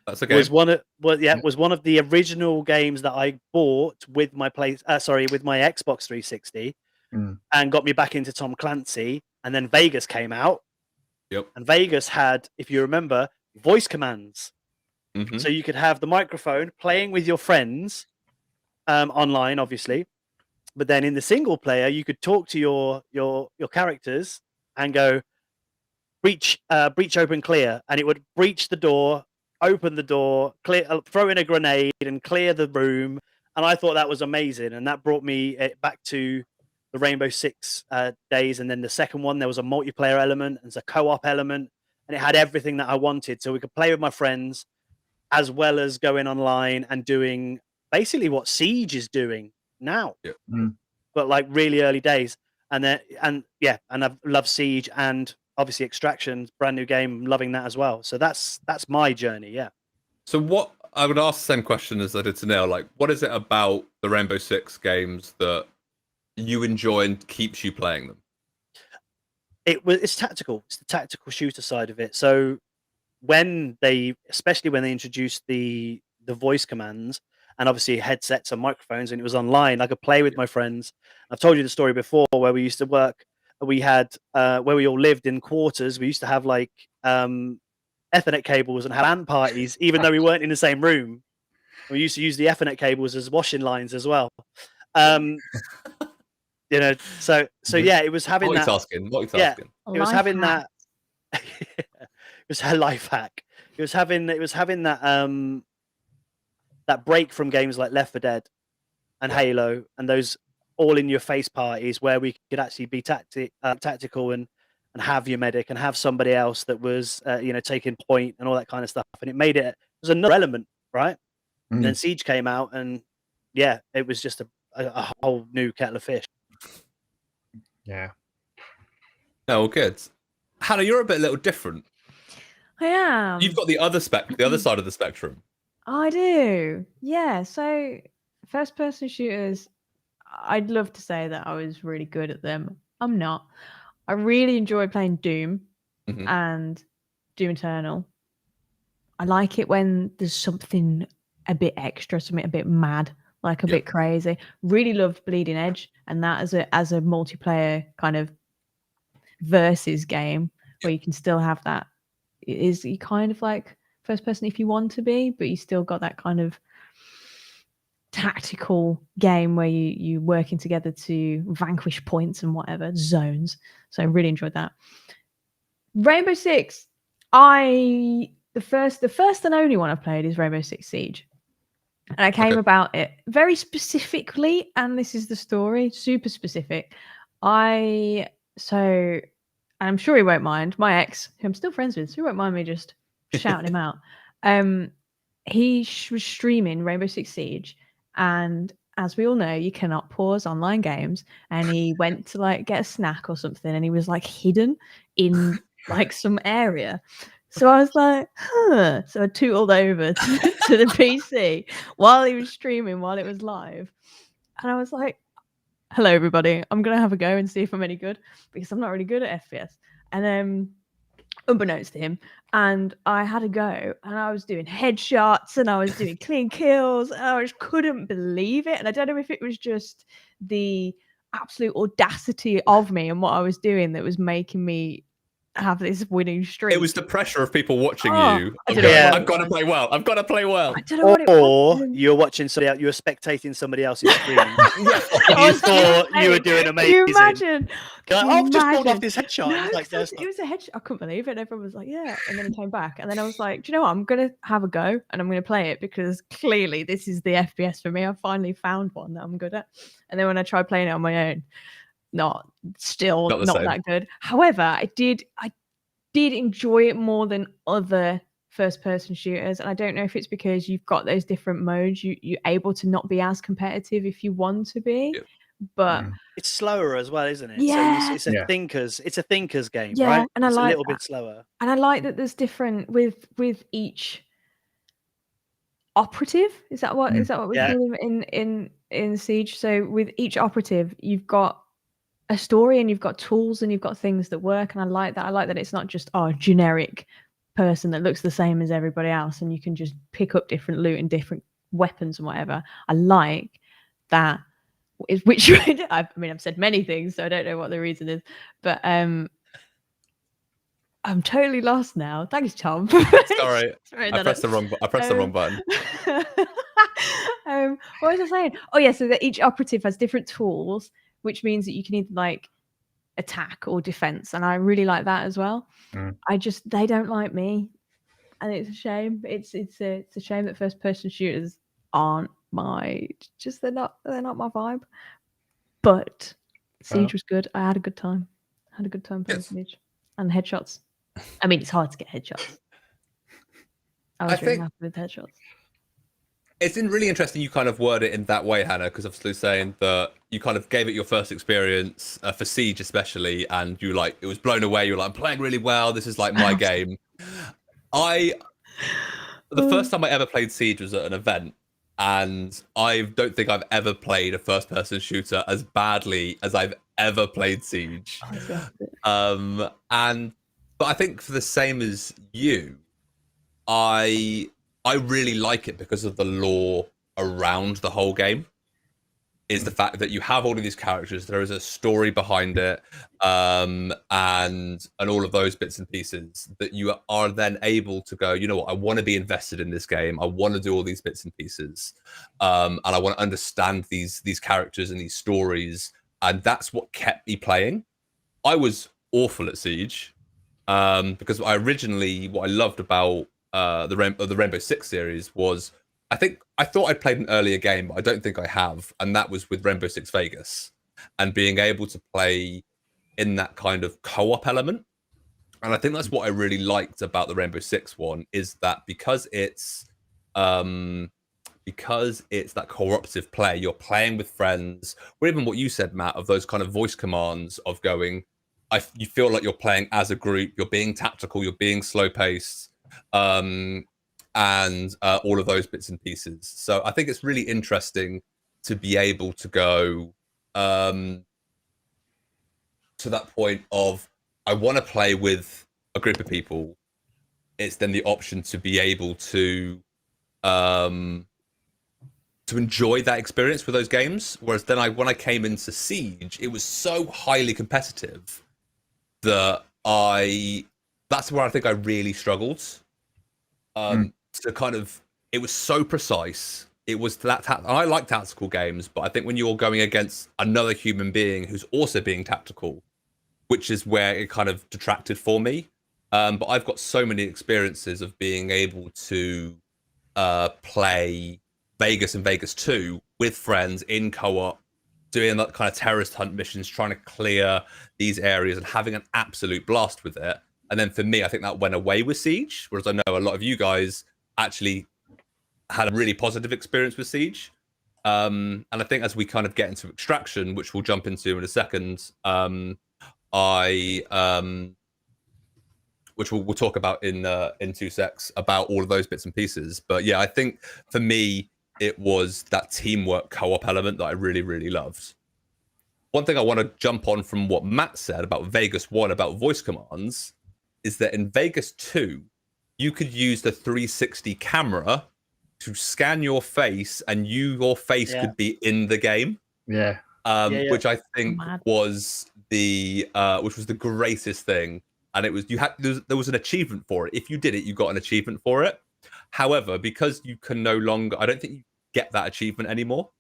S1: That's a game.
S4: was one of the original games that I bought with my with my Xbox 360 and got me back into Tom Clancy. And then Vegas came out.
S1: Yep.
S4: And Vegas had, if you remember, voice commands.
S1: Mm-hmm.
S4: So you could have the microphone playing with your friends online, obviously, but then in the single player, you could talk to your characters and go breach, open, clear, and it would breach the door, open the door, clear, throw in a grenade, and clear the room. And I thought that was amazing, and that brought me back to the Rainbow Six days. And then the second one, there was a multiplayer element, and a co-op element, and it had everything that I wanted. So we could play with my friends, as well as going online and doing basically what Siege is doing now, but like really early days. And I've loved Siege and obviously Extraction, brand new game, loving that as well. So that's my journey. Yeah.
S1: So what I would ask the same question as I did to Neil, like, what is it about the Rainbow Six games that you enjoy and keeps you playing them?
S4: It's tactical. It's the tactical shooter side of it. So especially when they introduced the voice commands and obviously headsets and microphones, and it was online, I could play with my friends. I've told you the story before where we used to work we had where we all lived in quarters. We used to have like Ethernet cables and have LAN parties, even though we weren't in the same room. We used to use the Ethernet cables as washing lines as well. You know, so yeah, it was having that.
S1: Multitasking.
S4: Yeah, it was
S2: Life
S4: having
S2: hack.
S4: that. It was a life hack. It was having that that break from games like Left 4 Dead and Halo and those all in your face parties where we could actually be tactical and have your medic and have somebody else that was taking point and all that kind of stuff, and it was another element, right? And then Siege came out, and yeah, it was just a whole new kettle of fish.
S3: Yeah.
S1: No, good. Hannah, you're a little different.
S2: I am.
S1: You've got the other side of the spectrum.
S2: I do. Yeah. So first person shooters, I'd love to say that I was really good at them. I'm not. I really enjoy playing Doom and Doom Eternal. I like it when there's something a bit extra, something a bit mad, like a bit crazy. Really loved Bleeding Edge, and that as a multiplayer kind of versus game where you can still have that. Is you kind of like first person if you want to be, but you still got that kind of tactical game where you working together to vanquish points and whatever zones. So I really enjoyed that. Rainbow Six, the first and only one I've played is Rainbow Six Siege. And I came about it very specifically, and this is the story, super specific. I'm sure he won't mind. My ex, who I'm still friends with, so he won't mind me just shouting him out. He was streaming Rainbow Six Siege, and as we all know, you cannot pause online games. And he went to like get a snack or something, and he was like hidden in like some area. So I was like, huh. So I tootled over to the PC while he was streaming, while it was live. And I was like, hello, everybody. I'm going to have a go and see if I'm any good because I'm not really good at FPS. And then, unbeknownst to him, and I had a go and I was doing headshots and I was doing clean kills. And I just couldn't believe it. And I don't know if it was just the absolute audacity of me and what I was doing that was making me have this winning streak.
S1: It was the pressure of people watching you. I've got to play well. I've got to play well.
S2: I don't know what it was.
S4: Or you're watching somebody else, you're spectating somebody else's screen. You thought you were doing amazing.
S2: Can you imagine?
S4: I've just pulled off this headshot.
S2: No,
S4: it
S2: was a headshot. I couldn't believe it. And everyone was like, yeah. And then he came back. And then I was like, do you know what? I'm going to have a go and I'm going to play it because clearly this is the FPS for me. I finally found one that I'm good at. And then when I tried playing it on my own, not that good. However, I did enjoy it more than other first person shooters, and I don't know if it's because you've got those different modes, you're able to not be as competitive if you want to be, but
S4: it's slower as well, isn't it?
S2: Yeah.
S4: So it's a thinker's game,
S2: yeah,
S4: right?
S2: and I
S4: it's
S2: like
S4: a little
S2: that.
S4: bit slower,
S2: and I like that there's different with each operative. Is that what we call them in Siege? So with each operative, you've got a story and you've got tools and you've got things that work, and I like that it's not just generic person that looks the same as everybody else and you can just pick up different loot and different weapons and whatever. I like that, which I've said many things, so I don't know what the reason is, but I'm totally lost now. Thanks, Tom.
S1: Sorry, I pressed the wrong button.
S2: What was I saying? Oh yeah, so that each operative has different tools, which means that you can either like attack or defense, and I really like that as well. They don't like me, and it's a shame. It's a shame that first person shooters aren't they're not my vibe. But Siege was good. I had a good time. Playing Siege and headshots. I mean, it's hard to get headshots. I was really happy with headshots.
S1: It's been really interesting you kind of word it in that way, Hannah, because obviously saying that you kind of gave it your first experience for Siege especially, and you it was blown away. You were like, I'm playing really well. This is like my game. The first time I ever played Siege was at an event, and I don't think I've ever played a first-person shooter as badly as I've ever played Siege. But I think for the same as you, I really like it because of the lore around the whole game. is the fact that you have all of these characters. There is a story behind it, and all of those bits and pieces that you are then able to go, you know what, I want to be invested in this game. I want to do all these bits and pieces, and I want to understand these characters and these stories, and that's what kept me playing. I was awful at Siege, because what I loved about the Rainbow Six series was, I thought I'd played an earlier game, but I don't think I have, and that was with Rainbow Six Vegas, and being able to play in that kind of co-op element. And I think that's what I really liked about the Rainbow Six one, is that because it's that cooperative play, you're playing with friends, or even what you said, Matt, of those kind of voice commands of going, you feel like you're playing as a group, you're being tactical, you're being slow paced, and all of those bits and pieces. So I think it's really interesting to be able to go to that point of, I want to play with a group of people. It's then the option to be able to enjoy that experience with those games. Whereas then when I came into Siege, it was so highly competitive that that's where I think I really struggled. To kind of, it was so precise. It was I like tactical games, but I think when you're going against another human being who's also being tactical, which is where it kind of detracted for me. But I've got so many experiences of being able to play Vegas and Vegas 2 with friends in co-op, doing that kind of terrorist hunt missions, trying to clear these areas and having an absolute blast with it. And then for me, I think that went away with Siege, whereas I know a lot of you guys actually had a really positive experience with Siege. And I think as we kind of get into Extraction, which we'll jump into in a second, which we'll talk about in 2 secs, about all of those bits and pieces. But yeah, I think for me, it was that teamwork co-op element that I really, really loved. One thing I want to jump on from what Matt said about Vegas 1, about voice commands, is that in Vegas 2, you could use the 360 camera to scan your face, and your face could be in the game. Which I think was the greatest thing. And it was, there was an achievement for it. If you did it, you got an achievement for it. However, because you can no longer, I don't think you get that achievement anymore.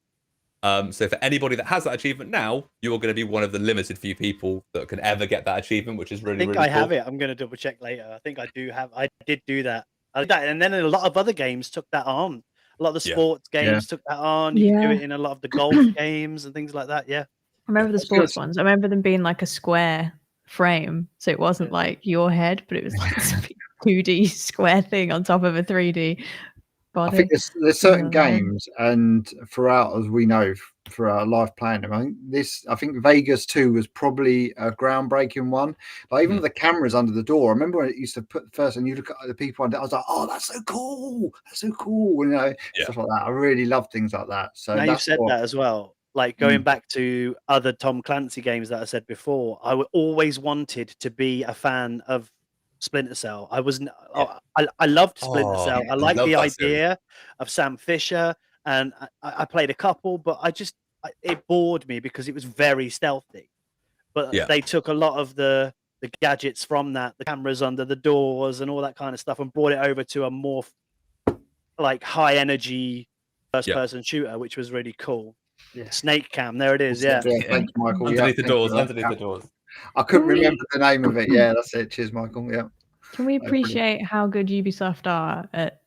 S1: So for anybody that has that achievement now, you're going to be one of the limited few people that can ever get that achievement, which is really, really cool.
S4: I think I have it. I'm going to double check later. I think I did do that. And then a lot of other games took that on. A lot of the sports games took that on. You can do it in a lot of the golf games and things like that. Yeah.
S2: I remember the sports ones. I remember them being like a square frame. So it wasn't like your head, but it was like some 2D square thing on top of a 3D body.
S3: I think there's certain games, and throughout, as we know, for our life playing them, I think Vegas 2 was probably a groundbreaking one. Like even the cameras under the door. I remember when it used to put first, and you look at the people under, I was like, oh, that's so cool, stuff like that. I really love things like that. So
S4: now you've said that as well. Like going back to other Tom Clancy games that I said before, I always wanted to be a fan of Splinter Cell. I loved Splinter Cell. I liked the idea of Sam Fisher, and I played a couple, but it bored me because it was very stealthy. But they took a lot of the gadgets from that, the cameras under the doors and all that kind of stuff, and brought it over to a more like high energy first person shooter, which was really cool. Snake Cam, there it is.
S3: Thanks, Michael.
S1: Underneath the doors.
S3: I couldn't remember the name of it. Yeah, that's it. Cheers, Michael. Yeah.
S2: Can we appreciate how good Ubisoft are at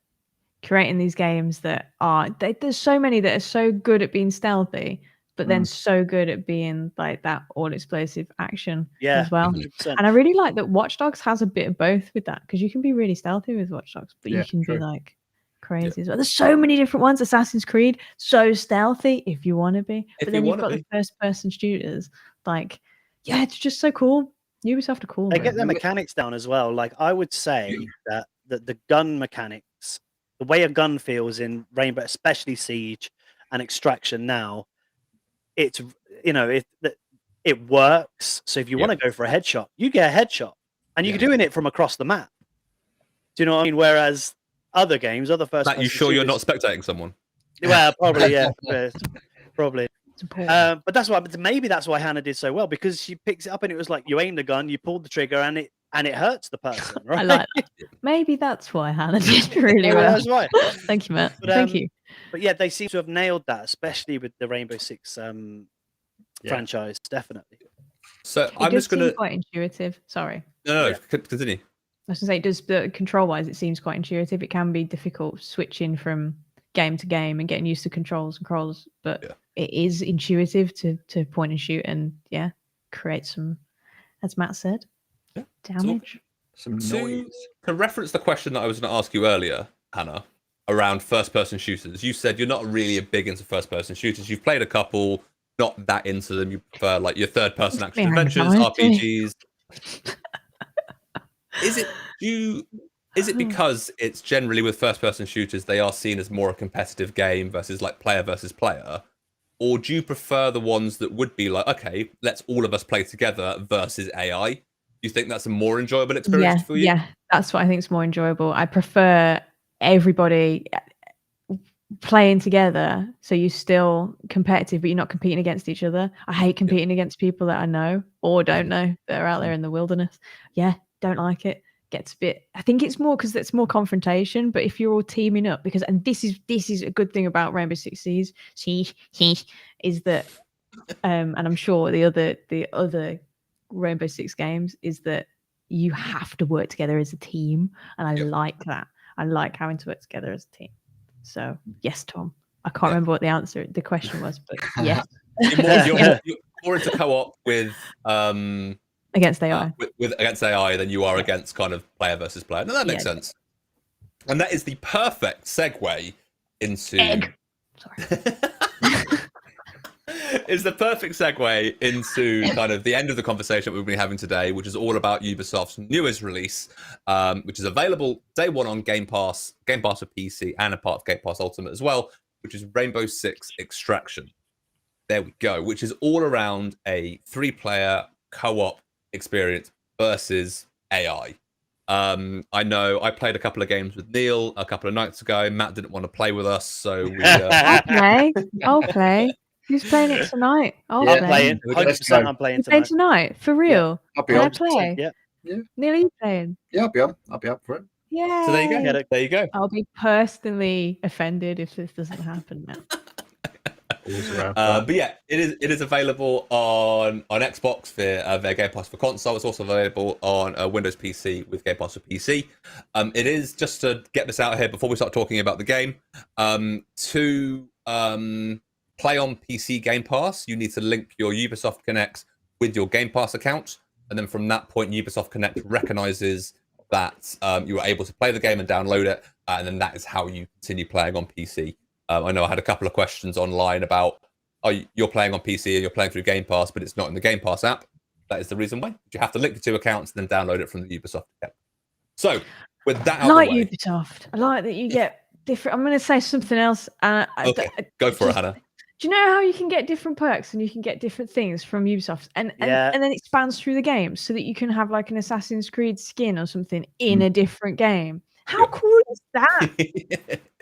S2: creating these games that are? There's so many that are so good at being stealthy, but then so good at being like that all-explosive action as well.
S4: 100%.
S2: And I really like that Watch Dogs has a bit of both with that, because you can be really stealthy with Watch Dogs, but you can be like crazy as well. There's so many different ones. Assassin's Creed, so stealthy if you want to be, but then you've got the first-person shooters. Like, it's just so cool. Ubisoft are cool.
S4: They get their mechanics down as well. Like I would say that the gun mechanics, the way a gun feels in Rainbow, especially Siege and Extraction now, it works. So if you want to go for a headshot, you get a headshot, and you're doing it from across the map. Do you know what I mean? Whereas other games, other first.
S1: Matt, you sure you're not spectating someone?
S4: Well, probably, yeah, probably.
S2: It's important.
S4: But that's why maybe that's why Hannah did so well, because she picks it up and it was like you aim the gun, you pull the trigger, and it hurts the person. Right?
S2: I like that. Maybe that's why Hannah did really
S4: Maybe
S2: well.
S4: that's why.
S2: Thank you, Matt.
S4: But,
S2: Thank you.
S4: But yeah, they seem to have nailed that, especially with the Rainbow Six franchise. Definitely.
S1: So
S2: It
S1: I'm
S2: does
S1: just gonna
S2: seem quite intuitive. Sorry.
S1: no,
S4: Yeah.
S1: continue.
S2: I was gonna say, it does, the control-wise, it seems quite intuitive. It can be difficult switching from game to game and getting used to controls, but
S1: Yeah.
S2: it is intuitive to point and shoot and create some, as Matt said,
S1: Yeah.
S2: damage.
S3: Some
S1: To
S3: noise.
S1: reference the question that I was going to ask you earlier, Hannah, around first-person shooters, you said you're not really big into first-person shooters. You've played a couple, not that into them. You prefer like your third-person
S2: It's
S1: action
S2: my
S1: adventures,
S2: anxiety.
S1: RPGs. Is it because it's generally with first-person shooters they are seen as more a competitive game versus like player versus player, or do you prefer the ones that would be like, okay, let's all of us play together versus AI? Do you think that's a more enjoyable experience for you?
S2: Yeah, that's what I think is more enjoyable. I prefer everybody playing together, so you're still competitive, but you're not competing against each other. I hate competing against people that I know or don't know that are out there in the wilderness. Yeah, don't like it. Gets a bit. I think it's more because it's more confrontation. But if you're all teaming up, and this is a good thing about Rainbow Six Siege, is that, and I'm sure the other Rainbow Six games is that you have to work together as a team, and I like that. I like having to work together as a team. So yes, Tom. I can't remember what the question was, but yes.
S1: You're more into co-op with
S2: Against AI.
S1: with against AI than you are against kind of player versus player. No, that makes sense. And that is the perfect segue into
S2: Egg. Sorry.
S1: is the perfect segue into kind of the end of the conversation that we've been having today, which is all about Ubisoft's newest release, which is available day one on Game Pass for PC, and a part of Game Pass Ultimate as well, which is Rainbow Six Extraction. There we go, which is all around a 3-player co-op experience versus AI. I know I played a couple of games with Neil a couple of nights ago. Matt didn't want to play with us, so we
S2: I'll play. Who's playing it tonight?
S4: I'm playing. 100%. I'm playing
S2: Playing
S4: tonight.
S2: tonight for real.
S3: I'll be
S2: Can I
S3: on.
S2: play?
S4: Yeah.
S2: Neil, are you playing?
S3: Yeah, I'll be up for it.
S2: Yeah.
S1: So there you go. There you go.
S2: I'll be personally offended if this doesn't happen now.
S1: But yeah, it is available on Xbox for their Game Pass for console. It's also available on Windows PC with Game Pass for PC. It is, just to get this out here before we start talking about the game, to play on PC Game Pass, you need to link your Ubisoft Connect with your Game Pass account, and then from that point, Ubisoft Connect recognizes that you are able to play the game and download it, and then that is how you continue playing on PC. I know I had a couple of questions online about, you're playing on PC and you're playing through Game Pass, but it's not in the Game Pass app. That is the reason why. You have to link the two accounts and then download it from the Ubisoft account. So, with that out of the way...
S2: Ubisoft. I like that you get different... I'm going to say something else.
S1: Okay, go for it, Hannah.
S2: Do you know how you can get different perks and you can get different things from Ubisoft? And then it spans through the game so that you can have like an Assassin's Creed skin or something in a different game. How cool is that?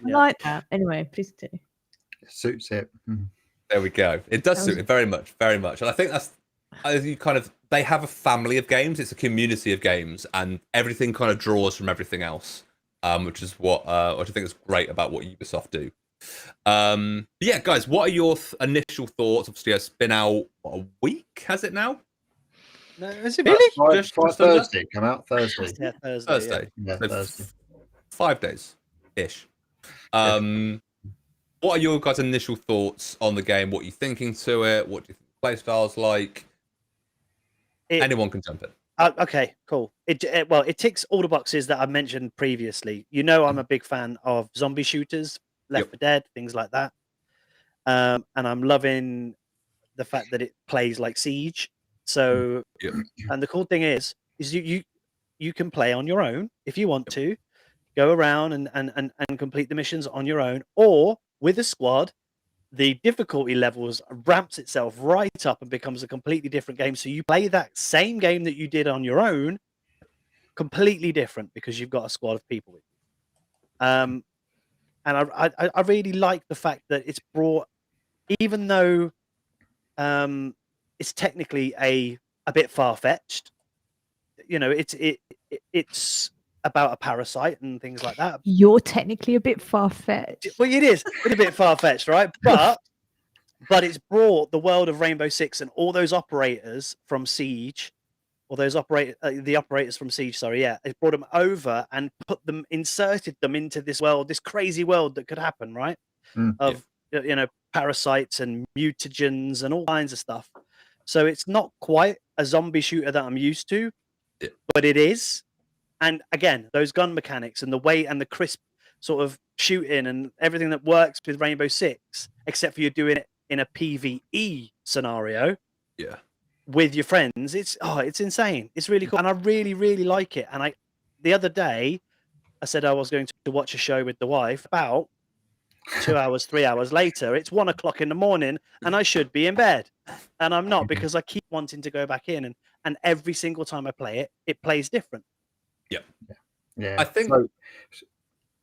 S2: I like that. Anyway, please continue.
S3: Suits it.
S1: There we go. It does suit it very much, very much. And I think that's you kind of, they have a family of games. It's a community of games, and everything kind of draws from everything else, which is what I think is great about what Ubisoft do. Yeah, guys, what are your initial thoughts? Obviously, it's been out a week, has it now?
S4: No, is it really?
S3: Just Thursday. Come out Thursday.
S4: Yeah, Thursday.
S3: Yeah,
S1: So
S3: Thursday.
S1: 5 days ish. What are your guys' initial thoughts on the game? What are you thinking to it? What do you think the play style's like? Anyone can jump in.
S4: Okay, cool. It ticks all the boxes that I mentioned previously. You know, I'm a big fan of zombie shooters, Left 4 Dead, things like that. And I'm loving the fact that it plays like Siege. So, and the cool thing is you can play on your own if you want to, go around and complete the missions on your own, or with a squad. The difficulty levels ramps itself right up and becomes a completely different game. So you play that same game that you did on your own, completely different because you've got a squad of people with you. And I really like the fact that it's brought, even though it's technically a bit far-fetched. You know, it's about a parasite and things like that.
S2: You're technically a bit far-fetched.
S4: Well, it is. It's a bit far-fetched, right? But it's brought the world of Rainbow Six and all those operators from Siege, or those the operators from Siege, sorry, yeah, it brought them over and inserted them into this world, this crazy world that could happen, right? Of you know, parasites and mutagens and all kinds of stuff. So it's not quite a zombie shooter that I'm used to, but it is. And again, those gun mechanics and the way and the crisp sort of shooting and everything that works with Rainbow Six, except for you're doing it in a PvE scenario, with your friends, it's insane. It's really cool, and I really, really like it. And the other day, I said I was going to watch a show with the wife. About 2 hours, 3 hours later, it's 1 o'clock in the morning, and I should be in bed, and I'm not because I keep wanting to go back in, and every single time I play it, it plays different.
S3: Yeah.
S1: I think.
S3: So,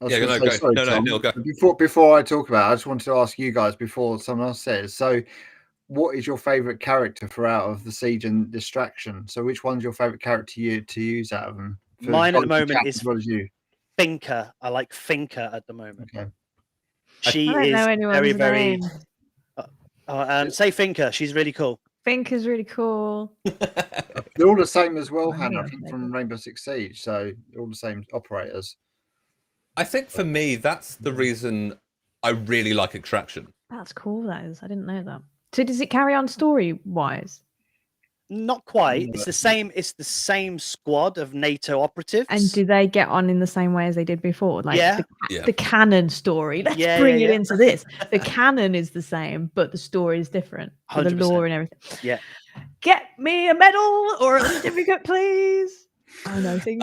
S1: No, go.
S3: Before I talk about it, I just wanted to ask you guys before someone else says. So, what is your favorite character for out of the Siege and Distraction? So, which one's your favorite character to use out of them?
S4: Mine at the moment is
S3: as well as you.
S4: Finker. I like Finker at the moment.
S3: Okay.
S4: She
S2: I don't
S4: is
S2: know anyone's
S4: very, very.
S2: name.
S4: Say Finker. She's really cool.
S2: Finker's really cool.
S3: They're all the same as well,
S2: I
S3: Hannah,
S2: know.
S3: from Rainbow Six Siege. So, they're all the same operators.
S1: I think for me, that's the reason I really like Extraction.
S2: That's cool, that is. I didn't know that. So does it carry on story-wise?
S4: Not quite. It's the same. It's the same squad of NATO operatives.
S2: And do they get on in the same way as they did before? Like the canon story. Let's bring it into this. The canon is the same, but the story is different. The
S4: 100%.
S2: lore and everything.
S4: Yeah.
S2: Get me a medal or a certificate, please. I know things.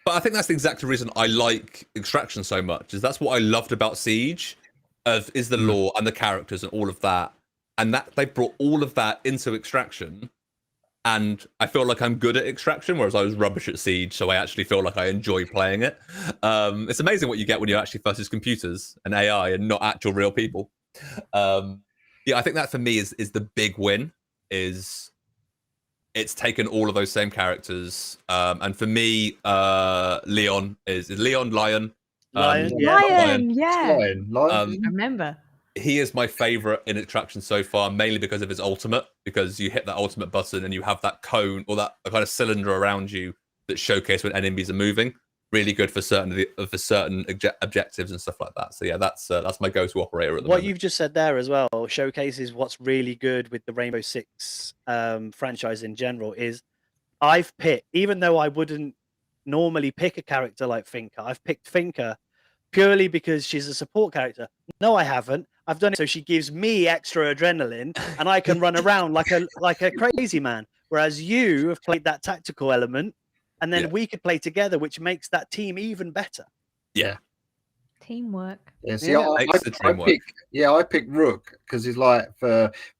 S1: But I think that's the exact reason I like Extraction so much. Is that's what I loved about Siege, is the lore and the characters and all of that, and that they brought all of that into Extraction. And I feel like I'm good at Extraction, whereas I was rubbish at Siege, so I actually feel like I enjoy playing it. It's amazing what you get when you're actually versus computers and AI and not actual real people. I think that for me is the big win. Is it's taken all of those same characters, and for me, Leon is Leon Lion.
S2: Lion, yeah.
S3: Lion.
S2: I remember.
S1: He is my favorite in Extraction so far, mainly because of his ultimate. Because you hit that ultimate button and you have that cone or that kind of cylinder around you that showcase when enemies are moving. Really good for certain objectives and stuff like that. So yeah, that's my go-to operator at the moment.
S4: What you've just said there as well showcases what's really good with the Rainbow Six franchise in general. Is I've picked, even though I wouldn't normally pick a character like Finker, I've picked Finker purely because she's a support character. No, I haven't. I've done it so she gives me extra adrenaline and I can run around like a crazy man. Whereas you have played that tactical element, and then we could play together, which makes that team even better.
S1: Yeah.
S2: Teamwork.
S3: Yeah, see,
S1: I
S3: I picked Rook because he's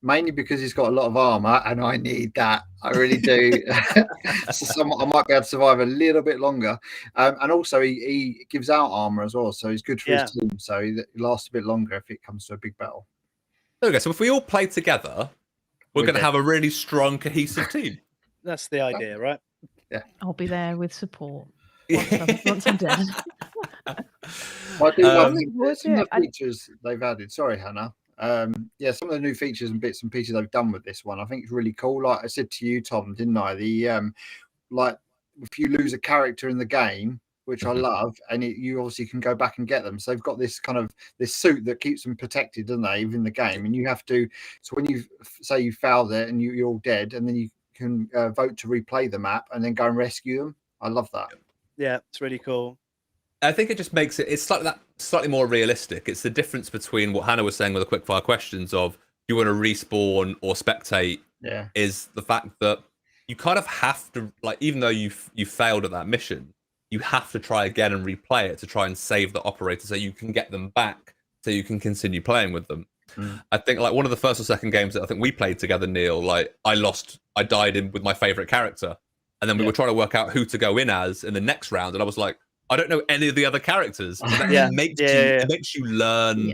S3: mainly because he's got a lot of armor, and I need that. I really do. So I might be able to survive a little bit longer, and also he gives out armor as well, so he's good for his team. So he lasts a bit longer if it comes to a big battle.
S1: There we go. So if we all play together, we're going to have a really strong, cohesive team.
S4: That's the idea, right?
S3: Yeah.
S2: I'll be there with support once I'm dead.
S3: I do love some of the features they've added. Sorry, Hannah. Some of the new features and bits and pieces they've done with this one, I think it's really cool. Like I said to you, Tom, didn't I? The like if you lose a character in the game, which I love, and you obviously can go back and get them. So they've got this kind of this suit that keeps them protected, don't they? Even in the game, and you have to. So when you say you fouled it and you're all dead, and then you can vote to replay the map and then go and rescue them. I love that.
S4: Yeah, it's really cool.
S1: I think it just makes it's slightly more realistic. It's the difference between what Hannah was saying with the quickfire questions of you want to respawn or spectate.
S3: Yeah,
S1: is the fact that you kind of have to, like, even though you failed at that mission, you have to try again and replay it to try and save the operator so you can get them back so you can continue playing with them. I think like one of the first or second games that I think we played together, Neil, like I died in with my favorite character, and then we were trying to work out who to go in as in the next round, and I was like, I don't know any of the other characters. And that makes you learn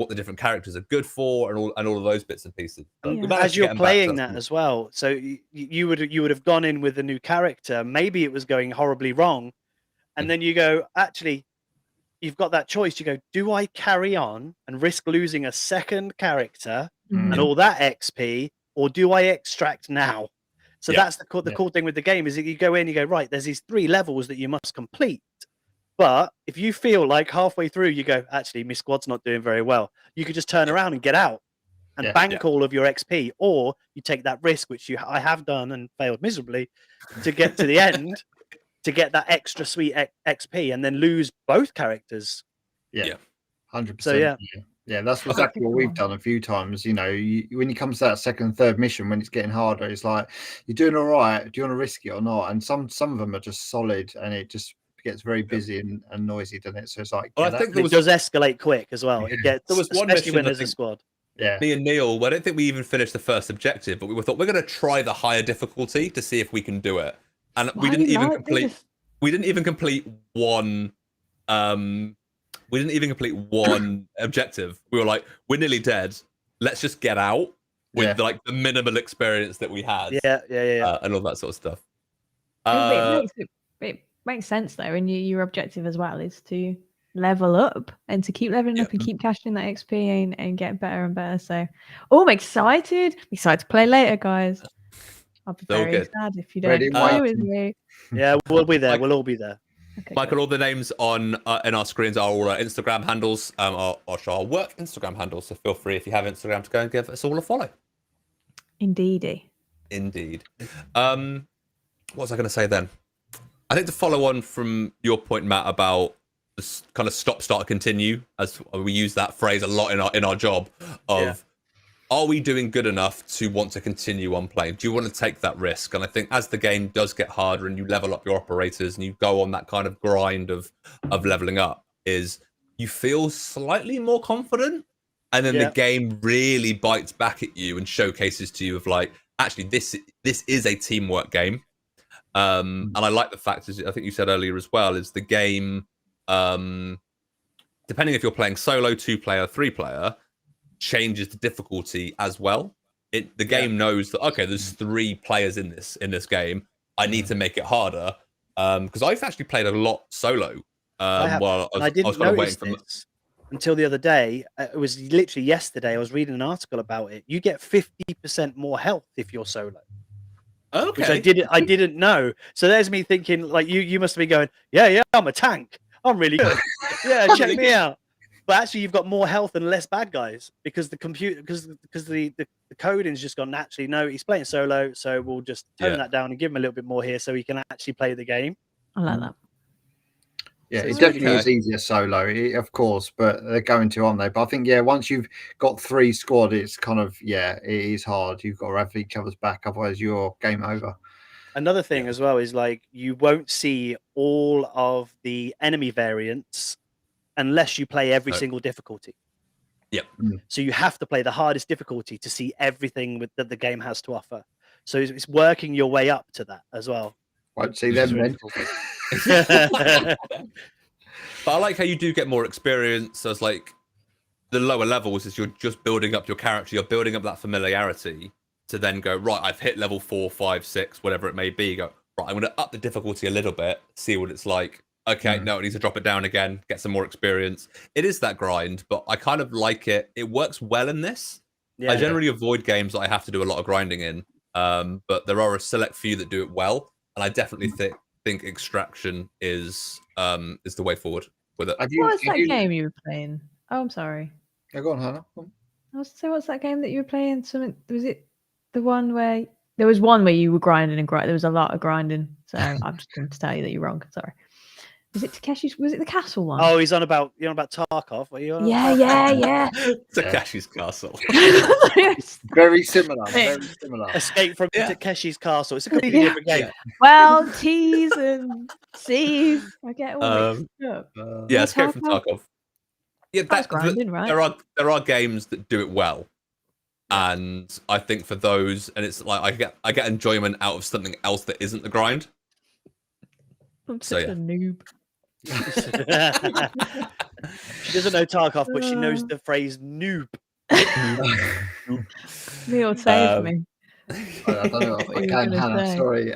S1: what the different characters are good for, and all of those bits and pieces. But we managed
S4: As
S1: to
S4: you're
S1: get 'em back to
S4: playing that as well, so you would have gone in with a new character. Maybe it was going horribly wrong, and then you go, actually, you've got that choice. You go, do I carry on and risk losing a second character
S2: Mhm.
S4: and all that XP, or do I extract now? So
S1: Yeah.
S4: that's the cool thing with the game is that you go in, you go, right, there's these 3 levels that you must complete. But if you feel like halfway through you go, actually, my squad's not doing very well, you could just turn around and get out and
S3: Yeah.
S4: bank all of your XP, or you take that risk, which I have done and failed miserably, to get to the end, to get that extra sweet XP, and then lose both characters.
S3: Yeah, 100%.
S4: So yeah,
S3: yeah, that's exactly what we've done a few times. You know, when you come to that second, third mission, when it's getting harder, it's like you're doing all right. Do you want to risk it or not? And some of them are just solid, and it just gets very busy and noisy, doesn't it? So it's like,
S1: Well, I think there
S4: it does escalate quick as well. It gets,
S1: There was one
S4: especially
S1: mission,
S4: when
S1: I
S4: there's a
S1: think-
S4: squad.
S3: yeah,
S1: Me and Neil, well, I don't think we even finished the first objective, but we thought we're going to try the higher difficulty to see if we can do it, and
S2: Why
S1: we didn't
S2: do you
S1: even
S2: like
S1: complete.
S2: this?
S1: We didn't even complete one. We didn't even complete one objective. We were like, we're nearly dead. Let's just get out with
S3: Yeah.
S1: like the minimal experience that we had.
S4: Yeah.
S1: And all that sort of stuff.
S2: It makes sense though, and your objective as well is to level up and to keep leveling up and keep cashing that XP and get better and better. So, I'm excited. To play later, guys. I'll be
S1: So
S2: very
S1: good.
S2: sad if you don't
S3: Ready,
S2: play
S3: waiting.
S2: with me.
S4: Yeah, we'll be there.
S1: Like-
S4: We'll all be there.
S2: Okay,
S1: Michael,
S2: good.
S1: all the names on in our screens are all our Instagram handles, our work Instagram handles. So feel free if you have Instagram to go and give us all a follow.
S2: Indeedy.
S1: Indeed. What was I going to say then? I think to follow on from your point, Matt, about this kind of stop, start, continue, as we use that phrase a lot in our job of, are we doing good enough to want to continue on playing? Do you want to take that risk? And I think as the game does get harder and you level up your operators and you go on that kind of grind of leveling up, is you feel slightly more confident, and then the game really bites back at you and showcases to you of like, actually, this is a teamwork game. And I like the fact, as I think you said earlier as well, is the game, depending if you're playing solo, 2-player, 3-player, changes the difficulty as well. The game knows that, okay, there's 3 players in this game. I need to make it harder, because I've actually played a lot solo. While I
S4: didn't
S1: kind of
S4: notice this until the other day. It was literally yesterday. I was reading an article about it. You get 50% more health if you're solo.
S1: Okay.
S4: Which I didn't know. So there's me thinking, like, you must be going, yeah, I'm a tank. I'm really good. Yeah, check me out. But actually, you've got more health and less bad guys because the computer, because the coding's just gone, naturally, no, he's playing solo, so we'll just tone that down and give him a little bit more here so he can actually play the game.
S2: I like that.
S3: Yeah,
S4: So
S3: it
S4: it's
S3: definitely
S4: really
S3: is easier solo, of course, but they're going to, aren't they? But I think, once you've got 3 squad, it's kind of, it is hard. You've got to have each other's back, otherwise you're game over.
S4: Another thing as well is, like, you won't see all of the enemy variants unless you play every single difficulty.
S1: Yep.
S4: So you have to play the hardest difficulty to see everything that the game has to offer. So it's working your way up to that as well.
S3: Won't see them then.
S1: But I like how you do get more experience as like the lower levels, as you're just building up your character, you're building up that familiarity to then go, right, I've hit level 4, 5, 6, whatever it may be. Go, right, I'm going to up the difficulty a little bit, see what it's like. Okay, no, I need to drop it down again, get some more experience. It is that grind, but I kind of like it. It works well in this. I generally avoid games that I have to do a lot of grinding in, but there are a select few that do it well, and I definitely think Extraction is the way forward with it.
S2: What was that game you were playing? Oh, I'm sorry.
S3: Yeah, go on, Hannah. Go on.
S2: I was say, what's that game that you were playing? Something was it the one where there was one where you were grinding and grinding? There was a lot of grinding. So I'm just going to tell you that you're wrong. Sorry. Was it Takeshi's? Was it the castle one?
S4: Oh, you're on about Tarkov. Are you on?
S2: Yeah.
S1: Takeshi's Castle.
S3: Very similar. Very similar.
S4: Escape from Takeshi's Castle. It's a completely different game.
S2: Well, T's and C's. I get all mixed up.
S1: Yeah, Escape from Tarkov. Yeah,
S2: That's grinding, right?
S1: There are games that do it well, and I think for those, and it's like I get enjoyment out of something else that isn't the grind.
S2: I'm such a noob.
S4: She doesn't know Tarkov, but she knows
S2: Uh.
S4: the phrase noob.
S2: Neil saved
S1: Um,
S2: me.
S3: I don't know if
S2: What
S3: I
S2: you were
S3: can,
S2: gonna
S3: Hannah.
S2: say.
S3: Sorry.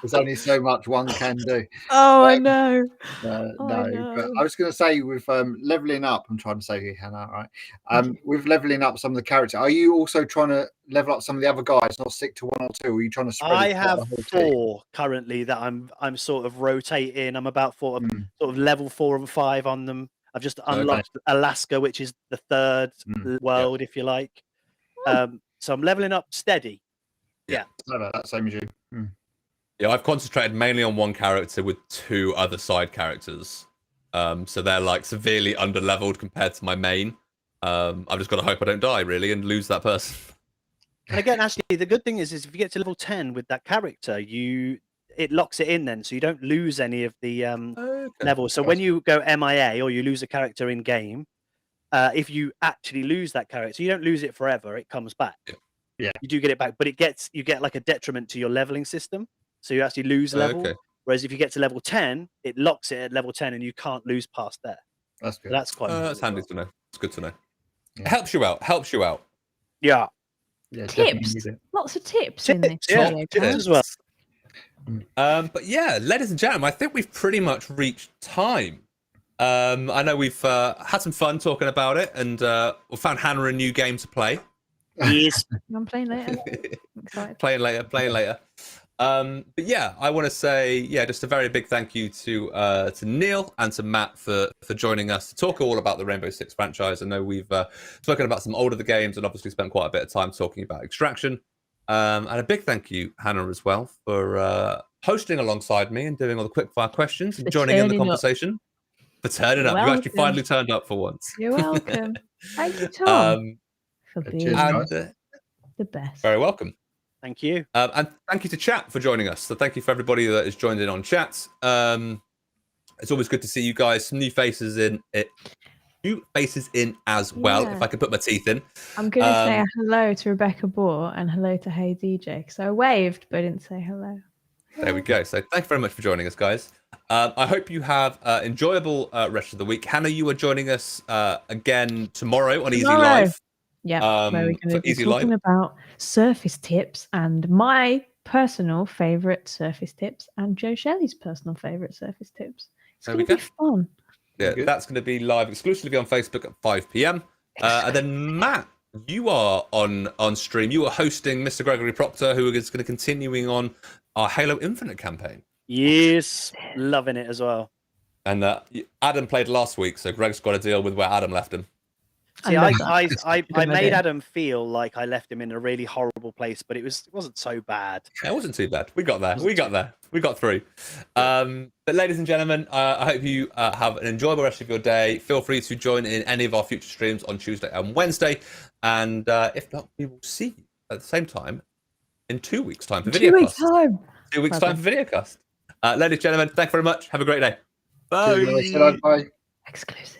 S3: There's only so much one can do.
S2: Oh, I know.
S3: No,
S2: I
S3: but
S2: know.
S3: I was going to say with leveling up, I'm trying to say here, Hannah, right? With leveling up some of the characters, are you also trying to level up some of the other guys, not stick to one or two? Or are you trying to spread
S4: I
S3: it throughout
S4: have
S3: the whole team?
S4: 4 currently that I'm sort of rotating. I'm about sort
S3: Mm,
S4: of level 4 and 5 on them. I've just
S1: Okay.
S4: unlocked Alaska, which is the third
S3: Mm.
S4: world, if you like. So I'm leveling up steady.
S3: no, that's same as you. Mm.
S1: Yeah, I've concentrated mainly on one character with 2 other side characters. So they're like severely under-leveled compared to my main. I've just got to hope I don't die really and lose that person.
S4: And again, actually, the good thing is if you get to level 10 with that character, it locks it in then, so you don't lose any of the
S1: Okay.
S4: levels. So when you go MIA or you lose a character in game, if you actually lose that character, you don't lose it forever. It comes back.
S3: Yeah.
S4: You do get it back, but you get like a detriment to your leveling system. So you actually lose level.
S1: Okay.
S4: Whereas if you get to level 10, it locks it at level 10 and you can't lose past there.
S3: That's
S4: So
S3: good.
S4: that's quite cool
S1: That's
S4: as
S1: handy
S4: well.
S1: to know. It's good to know.
S3: Yeah.
S1: It helps you out. Helps you out.
S4: Yeah.
S3: Yeah, definitely
S2: Tips.
S3: need it.
S2: Lots of tips in this
S4: Tips, yeah,
S2: video.
S4: tips
S2: guys.
S4: as well.
S1: But yeah, ladies and gentlemen, I think we've pretty much reached time. I know we've had some fun talking about it, and we found Hannah a new game to play.
S4: Yes.
S2: I'm playing later. I'm excited.
S1: Playing later. But yeah, I want to say just a very big thank you to Neil and to Matt for joining us to talk all about the Rainbow Six franchise. I know we've spoken about some older games and obviously spent quite a bit of time talking about Extraction. And a big thank you, Hannah, as well, for hosting alongside me and doing all the quickfire questions and
S2: For
S1: joining in the
S2: turning up.
S1: conversation. For turning
S2: You're
S1: up, you actually
S2: welcome.
S1: finally turned up for once.
S2: You're welcome. Thank you, Tom, for being
S3: Cheers, guys.
S1: And
S2: the best.
S1: very welcome.
S4: Thank you.
S1: And thank you to chat for joining us. So thank you for everybody that has joined in on chat. It's always good to see you guys. Some new faces in it. New faces in as well.
S2: Yeah.
S1: If I could put my teeth in.
S2: I'm going to say hello to Rebecca Bohr and hello to Hey DJ because I waved but I didn't say hello.
S1: There we go. So thank you very much for joining us, guys. I hope you have enjoyable rest of the week. Hannah, you are joining us again tomorrow on Easy Live.
S2: Yeah, where we're going to be
S1: Easy
S2: talking
S1: Live.
S2: about surface tips and my personal favourite surface tips and Joe Shelley's personal favourite surface tips. It's
S1: There
S2: going
S1: we
S2: to be fun.
S1: Yeah,
S3: Good.
S1: that's going to be live exclusively on Facebook at 5 p.m. And then Matt, you are on stream. You are hosting Mr. Gregory Proctor, who is going to continuing on our Halo Infinite campaign.
S4: Yes. Loving it as well.
S1: And Adam played last week, so Greg's got to deal with where Adam left him.
S4: See,
S2: love
S4: I
S2: that.
S4: made
S2: idea.
S4: Adam feel like I left him in a really horrible place, but it wasn't so bad.
S1: It wasn't too bad. We got there. We got through. But ladies and gentlemen, I hope you have an enjoyable rest of your day. Feel free to join in any of our future streams on Tuesday and Wednesday. And if not, we will see you at the same time in 2 weeks' time for
S2: 2 weeks
S1: Videocast.
S2: time.
S1: 2 weeks'
S2: Bye-bye.
S1: time for Videocast. Ladies and gentlemen, thank you very much. Have a great day. Bye.
S3: Cheers, guys. Bye.
S2: Exclusive.